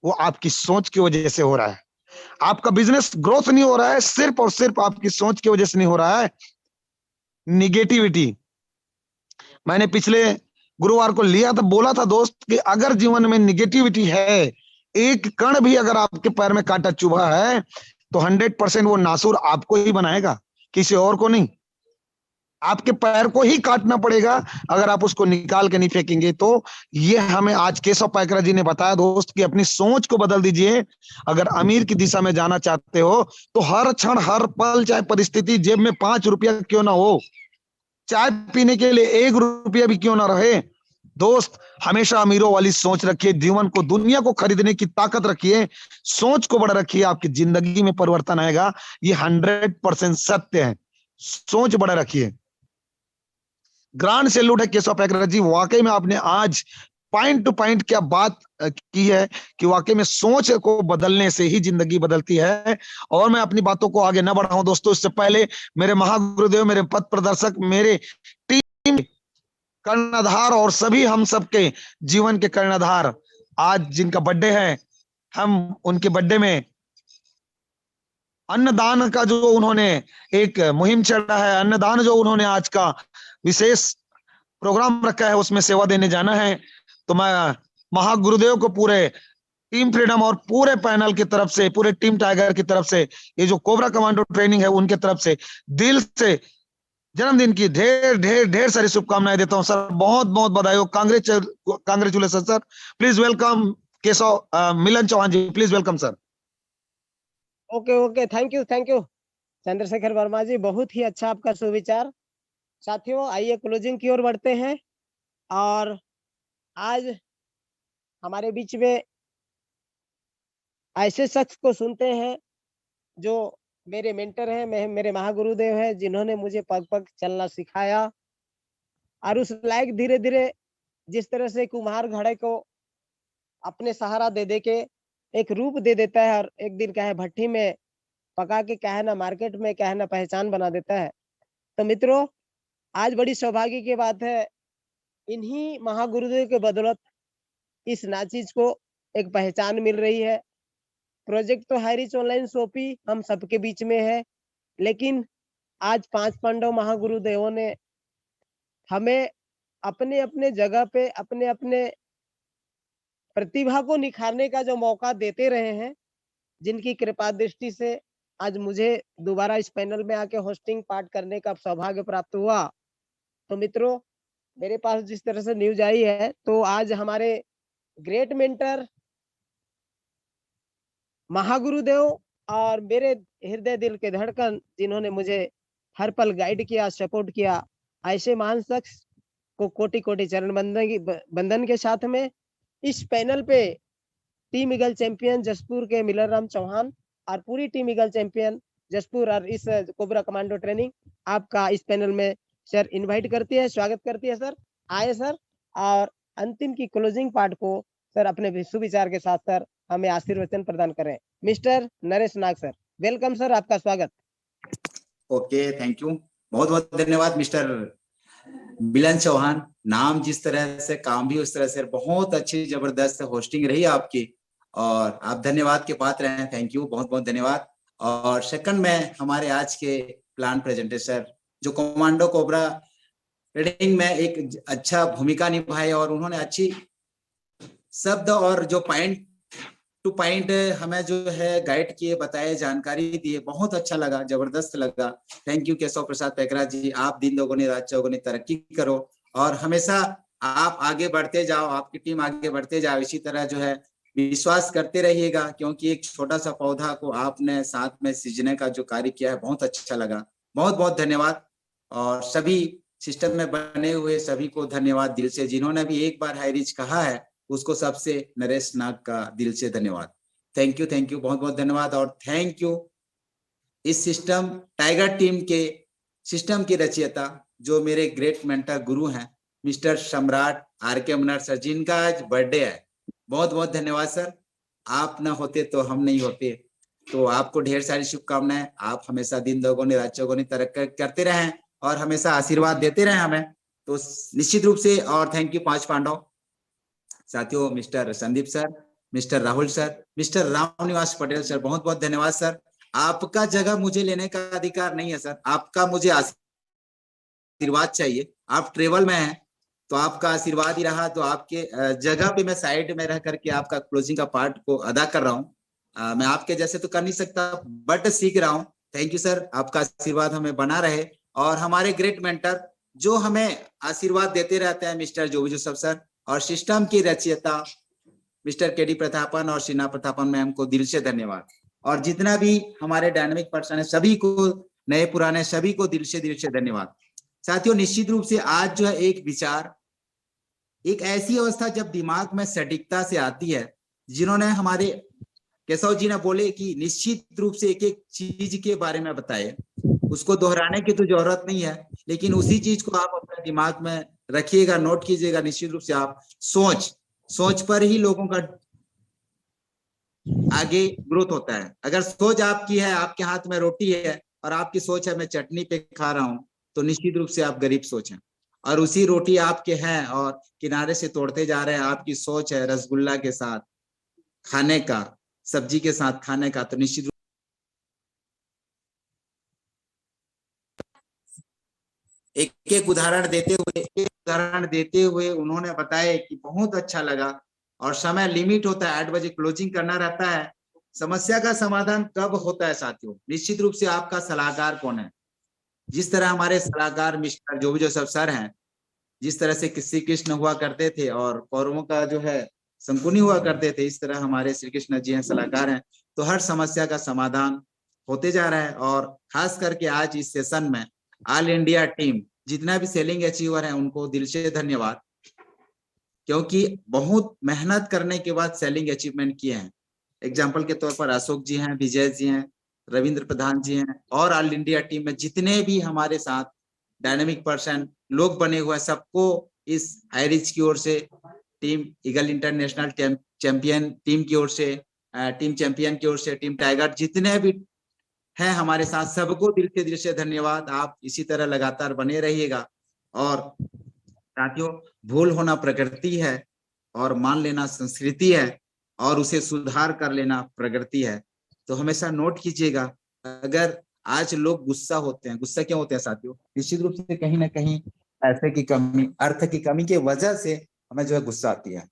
वो आपकी सोच की वजह से हो रहा है। आपका बिजनेस ग्रोथ नहीं हो रहा है, सिर्फ और सिर्फ आपकी सोच की वजह से नहीं हो रहा है। निगेटिविटी, मैंने पिछले गुरुवार को लिया था, बोला था दोस्त कि अगर जीवन में निगेटिविटी है, एक कण भी अगर आपके पैर में कांटा चुभा है, तो 100% वो नासूर आपको ही बनाएगा, किसी और को नहीं। आपके पैर को ही काटना पड़ेगा अगर आप उसको निकाल के नहीं फेंकेंगे। तो ये हमें आज केशव पाइकरा जी ने बताया दोस्त कि अपनी सोच को बदल दीजिए। अगर अमीर की दिशा में जाना चाहते हो तो हर क्षण हर पल, चाहे परिस्थिति जेब में 5 रुपया क्यों ना हो, चाय पीने के लिए 1 रुपया भी क्यों ना रहे, दोस्त हमेशा अमीरों वाली सोच रखिए। जीवन को, दुनिया को खरीदने की ताकत रखिए, सोच को बड़ा रखिए, आपकी जिंदगी में परिवर्तन आएगा। ये 100% सत्य है। सोच बड़ा रखिए। ग्रांड सैल्यूट है केशव पाइकरा जी, वाकई में आपने आज पॉइंट टू पॉइंट क्या बात की है कि वाकई में सोच को बदलने से ही जिंदगी बदलती है। और मैं अपनी बातों को आगे न बढ़ाऊं दोस्तों, इससे पहले मेरे महागुरुदेव, मेरे पथ प्रदर्शक, मेरे टीम कर्णधार और सभी हम सबके जीवन के कर्णधार, आज जिनका बर्थडे है, हम उनके बर्थडे में अन्नदान का जो उन्होंने एक मुहिम चला है, अन्नदान जो उन्होंने आज का विशेष प्रोग्राम रखा है, उसमें सेवा देने जाना है। तो मैं महागुरुदेव को पूरे टीम फ्रीडम और पूरे पैनल की तरफ से, पूरे टीम टाइगर की तरफ से, ये जो कोबरा कमांडो ट्रेनिंग है उनके तरफ से दिल से जन्मदिन की ढेर ढेर ढेर सारी शुभकामनाएं देता हूं सर। बहुत बहुत बधाई हो, congratulation sir. Please welcome Keshav Milan Chauhan ji, please welcome sir. Okay okay, thank you Chandrashekhar Verma ji, बहुत ही अच्छा आपका सुविचार। साथियों आइए क्लोजिंग की ओर बढ़ते हैं। और आज हमारे बीच में ऐसे शख्स को सुनते हैं जो मेरे मेंटर हैं, मेरे महागुरुदेव हैं, जिन्होंने मुझे पग पग चलना सिखाया। और उस लायक धीरे धीरे जिस तरह से कुम्हार घड़े को अपने सहारा दे दे के एक रूप दे देता है, और एक दिन क्या है भट्टी में पका के क्या है ना मार्केट में क्या है ना पहचान बना देता है। तो मित्रों, आज बड़ी सौभाग्य की बात है, इन्हीं महागुरुदेव के बदौलत इस नाचीज को एक पहचान मिल रही है। प्रोजेक्ट तो हाईरिच ऑनलाइन शॉपी हम सबके बीच में है, लेकिन आज 5 पांडव महागुरुदेवों ने हमें अपने अपने जगह पे अपने अपने प्रतिभा को निखारने का जो मौका देते रहे हैं, जिनकी कृपा दृष्टि से आज मुझे दोबारा इस पैनल में आके होस्टिंग पार्ट करने का सौभाग्य प्राप्त हुआ। तो मित्रों, मेरे पास जिस तरह से न्यूज आई है, तो आज हमारे ग्रेट मेंटर महागुरुदेव और मेरे हृदय दिल के धड़कन, जिन्होंने मुझे हर पल गाइड किया, सपोर्ट किया, ऐसे महान शख्स को कोटि कोटि चरण बंदन के साथ में इस पैनल पे टीम ईगल चैंपियन जसपुर के मिलन राम चौहान और पूरी टीम ईगल चैंपियन जसपुर और इस कोबरा कमांडो ट्रेनिंग आपका इस पैनल में सर इनवाइट करती है, स्वागत करती है सर। आए सर, और अंतिम की क्लोजिंग पार्ट को सर अपने सुविचार के साथ सर हमें आशीर्वचन प्रदान करें। Mister Naresh Nag sir, welcome sir, आपका स्वागत। ओके, थैंक यू, बहुत बहुत धन्यवाद मिस्टर मिलन चौहान। नाम जिस तरह से, काम भी उस तरह से, बहुत अच्छी जबरदस्त होस्टिंग रही आपकी और आप धन्यवाद के पात्र हैं। थैंक यू, बहुत बहुत धन्यवाद। और सेकंड में हमारे आज के प्लान प्रेजेंटेटर जो कमांडो कोबरा ट्रेनिंग में एक अच्छा भूमिका निभाई और उन्होंने अच्छी शब्द और जो पॉइंट टू पॉइंट हमें जो है गाइड किए, बताए, जानकारी दिए, बहुत अच्छा लगा, जबरदस्त लगा। थैंक यू केशव प्रसाद पाइकरा जी, आप दिन दोगुनी रात चौगुनी तरक्की करो और हमेशा आप आगे बढ़ते जाओ, आपकी टीम आगे बढ़ते जाओ, इसी तरह जो है विश्वास करते रहिएगा, क्योंकि एक छोटा सा पौधा को आपने साथ में सींचने का जो कार्य किया है बहुत अच्छा लगा। बहुत बहुत धन्यवाद। और सभी सिस्टम में बने हुए सभी को धन्यवाद दिल से। जिन्होंने भी एक बार हाई रिच कहा है उसको सबसे नरेश नाग का दिल से धन्यवाद। थैंक यू, बहुत बहुत धन्यवाद। और थैंक यू इस सिस्टम टाइगर टीम के सिस्टम के रचयिता जो मेरे ग्रेट मेंटर गुरु हैं मिस्टर सम्राट RK मनहर सर, जिनका आज बर्थडे है। बहुत बहुत धन्यवाद सर, आप ना होते तो हम नहीं होते। तो आपको ढेर सारी शुभकामनाएं। आप हमेशा दिन दोगुनी रात चौगुनी तरक्की करते रहें और हमेशा आशीर्वाद देते रहें हमें, तो निश्चित रूप से। और थैंक यू 5 पांडव साथियों, mister Sandeep sir, mister Rahul sir, mister Ram Niwas Patel sir, बहुत बहुत धन्यवाद सर। आपका जगह मुझे लेने का अधिकार नहीं है सर, आपका मुझे आशीर्वाद चाहिए। आप ट्रेवल में हैं तो आपका आशीर्वाद ही रहा, तो आपके जगह पे मैं साइड में रह करके आपका क्लोजिंग का पार्ट को अदा कर रहा हूँ। मैं आपके जैसे तो कर नहीं सकता बट सीख रहा हूँ। थैंक यू सर, आपका आशीर्वाद हमें बना रहे। और हमारे ग्रेट मेंटर जो हमें आशीर्वाद देते रहते हैं मिस्टर जोगी जोसेफ सर, और सिस्टम की रचयिता मिस्टर KD प्रतापन और शीना प्रतापन मैम को दिल से धन्यवाद। और जितना भी हमारे डायनामिक पर्सन है सभी को, नए पुराने सभी को दिल से धन्यवाद। साथियों निश्चित रूप से आज जो है एक विचार, एक ऐसी अवस्था जब दिमाग में सटीकता से आती है, जिन्होंने हमारे केशव जी ने बोले कि निश्चित रूप से एक एक चीज के बारे में बताए, उसको दोहराने की तो जरूरत नहीं है, लेकिन उसी चीज को आप अपने दिमाग में रखिएगा, नोट कीजिएगा। निश्चित रूप से आप सोच पर ही लोगों का आगे ग्रोथ होता है। अगर सोच आपकी है, आपके हाथ में रोटी है और आपकी सोच है मैं चटनी पे खा रहा हूं, तो निश्चित रूप से आप गरीब सोच हैं। और उसी रोटी आपके हैं और किनारे से तोड़ते जा रहे हैं, आपकी सोच है रसगुल्ला के साथ खाने का, सब्जी के साथ खाने का, तो निश्चित रूप एक उदाहरण देते हुए उन्होंने बताया कि बहुत अच्छा लगा। और समय लिमिट होता है, 8 बजे क्लोजिंग करना रहता है। समस्या का समाधान कब होता है साथियों? निश्चित रूप से आपका सलाहकार कौन है। जिस तरह हमारे सलाहकार मिस्टर जोगी जोसेफ सर हैं, जिस तरह से श्री कृष्ण हुआ करते थे और कौरवों का जो है शंकुनी हुआ करते थे, इस तरह हमारे श्री कृष्ण जी हैं, सलाहकार हैं। तो हर समस्या का समाधान होते जा रहा है। और खास करके आज इस सेशन में ऑल इंडिया टीम जितना भी सेलिंग अचीवर है उनको दिल से धन्यवाद, क्योंकि बहुत मेहनत करने के बाद सेलिंग अचीवमेंट किए हैं। एग्जाम्पल के तौर पर अशोक जी हैं, विजय जी हैं, रविंद्र प्रधान जी हैं, और ऑल इंडिया टीम में जितने भी हमारे साथ डायनामिक पर्सन लोग बने हुए हैं, सबको इस हाईरिच की ओर से, team eagle international champion team की ओर से, टीम चैंपियन की ओर से, टीम टाइगर जितने भी हैं हमारे साथ, सबको दिल से धन्यवाद। आप इसी तरह लगातार बने रहिएगा। और साथियों भूल होना प्रकृति है और मान लेना संस्कृति है और उसे सुधार कर लेना प्रगति है। तो हमेशा नोट कीजिएगा, अगर आज लोग गुस्सा होते हैं, गुस्सा क्यों होते हैं साथियों? निश्चित रूप से कहीं ना कहीं पैसे की कमी, अर्थ की कमी की वजह से हमें जो है गुस्सा आती है।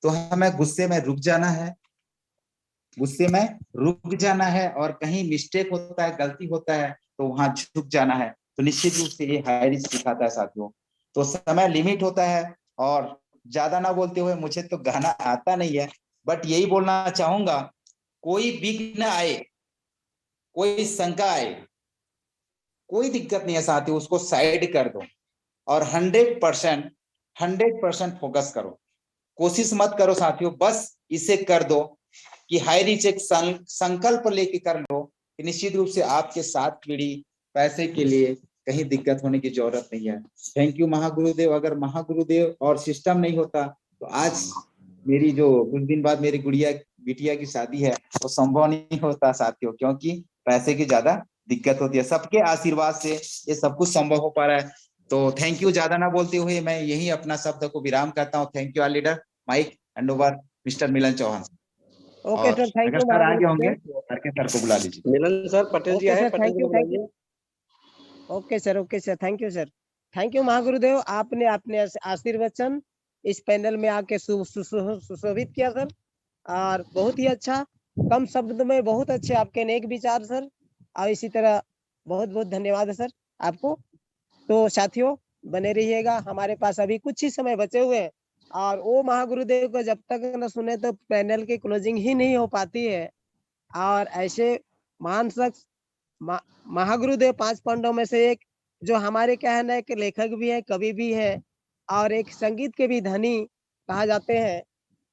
तो हमें गुस्से में रुक जाना है, और कहीं मिस्टेक होता है, गलती होता है तो वहां झुक जाना है। तो निश्चित रूप से ये हाईरिच सिखाता है साथियों। तो समय लिमिट होता है, और ज्यादा ना बोलते हुए, मुझे तो गाना आता नहीं है बट यही बोलना चाहूंगा, कोई विघ्न आए, कोई शंका आए, कोई दिक्कत नहीं है साथियों, उसको साइड कर दो और 100% फोकस करो। कोशिश मत करो साथियों, बस इसे कर दो कि हाईरिच एक संकल्प लेके कर लो कि निश्चित रूप से आपके 7 पीढ़ी पैसे के लिए कहीं दिक्कत होने की जरूरत नहीं है। थैंक यू महागुरुदेव। अगर महागुरुदेव और सिस्टम नहीं होता तो आज मेरी जो कुछ दिन बाद मेरी बिटिया की शादी है वो संभव नहीं होता साथियों, क्योंकि पैसे की ज्यादा दिक्कत होती है। सबके आशीर्वाद से ये सब कुछ संभव हो पा रहा है। तो थैंक यू। ज्यादा ना बोलते हुए मैं यही अपना शब्द को विराम करता हूँ। Thank you all leader. Mic hand over mister Milan Chauhan. Okay sir, thank अगर यू सर आगे होंगे तो RK सर को बुला लीजिए। मिलन सर, पटेल जी आए, पटेल जी को बुलाइए। Okay sir, thank you sir, thank you महागुरुदेव। आपने अपने आशीर्वचन इस पैनल में आके सुशोभित किया सर, और बहुत ही अच्छा, कम शब्द में बहुत अच्छे आपके नेक विचार सर, और इसी तरह बहुत बहुत धन्यवाद है सर आपको। तो साथियों बने रहिएगा, हमारे पास अभी कुछ ही समय बचे हुए हैं, और वो महागुरुदेव को जब तक न सुने तो पैनल की क्लोजिंग ही नहीं हो पाती है। और ऐसे महान शख्स महागुरुदेव 5 पांडवों में से एक जो हमारे क्या है ना कि लेखक भी है, कवि भी है और एक संगीत के भी धनी कहा जाते हैं।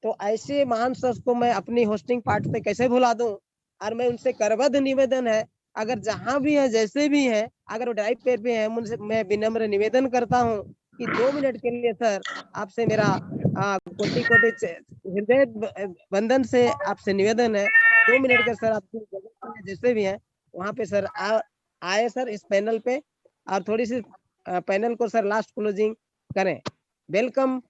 तो ऐसे महान शख्स को मैं अपनी होस्टिंग पार्ट पे कैसे भुला दूं। और मैं उनसे करबद्ध निवेदन है, अगर जहां भी है जैसे भी है, अगर वो ड्राइव पे है, मुझसे मैं विनम्र निवेदन करता हूं कि 2 मिनट के लिए सर आपसे मेरा कोटि कोटि हृदय बंधन से आपसे निवेदन है, 2 मिनट का सर आपकी जैसे भी है वहां पे सर आए सर इस पैनल पे और थोड़ी सी पैनल को सर लास्ट क्लोजिंग करें। वेलकम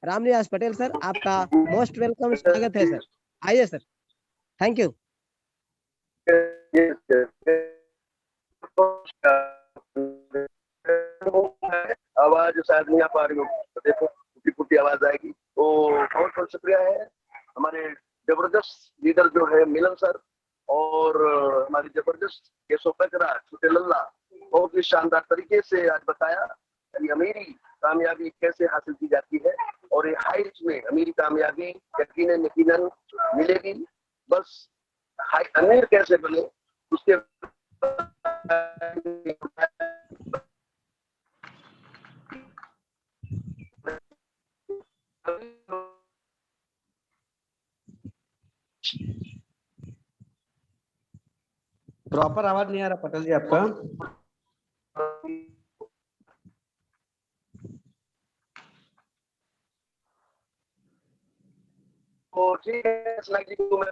रामनिवास पटेल सर, आपका मोस्ट वेलकम स्वागत है सर, आइए सर। Thank you. आवाज शायद नहीं आ पा रही हो, देखो टूटी फूटी आवाज आएगी। तो बहुत बहुत शुक्रिया है हमारे जबरदस्त लीडर जो है मिलन सर और हमारी जबरदस्त केशव पेकरा छोटे लल्ला, बहुत ही शानदार तरीके से आज बताया कि अमीरी कामयाबी कैसे हासिल की जाती है और ये हाइट में अमीरी कामयाबी यकीनन मिलेगी। बस अमीर कैसे बने उसके प्रॉपर आवाज नहीं आ रहा पटेल जी आपका। तो ठीक है, स्लाइड जी को मैं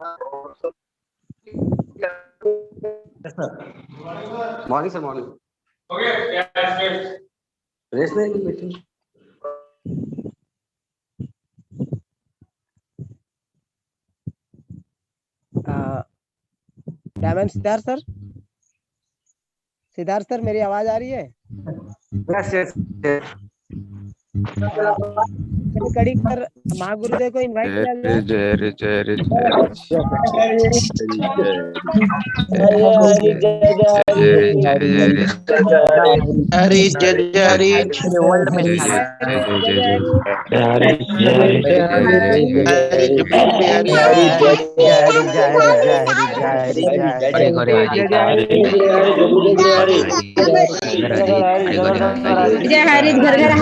और सब मॉर्निंग सर, मॉर्निंग रेस्ट नहीं meeting. Diamond Siddharth sir, Siddharth sir मेरी आवाज आ रही है? कड़ी पर महागुरुदेव को इनवाइट किया जय हरि घर घर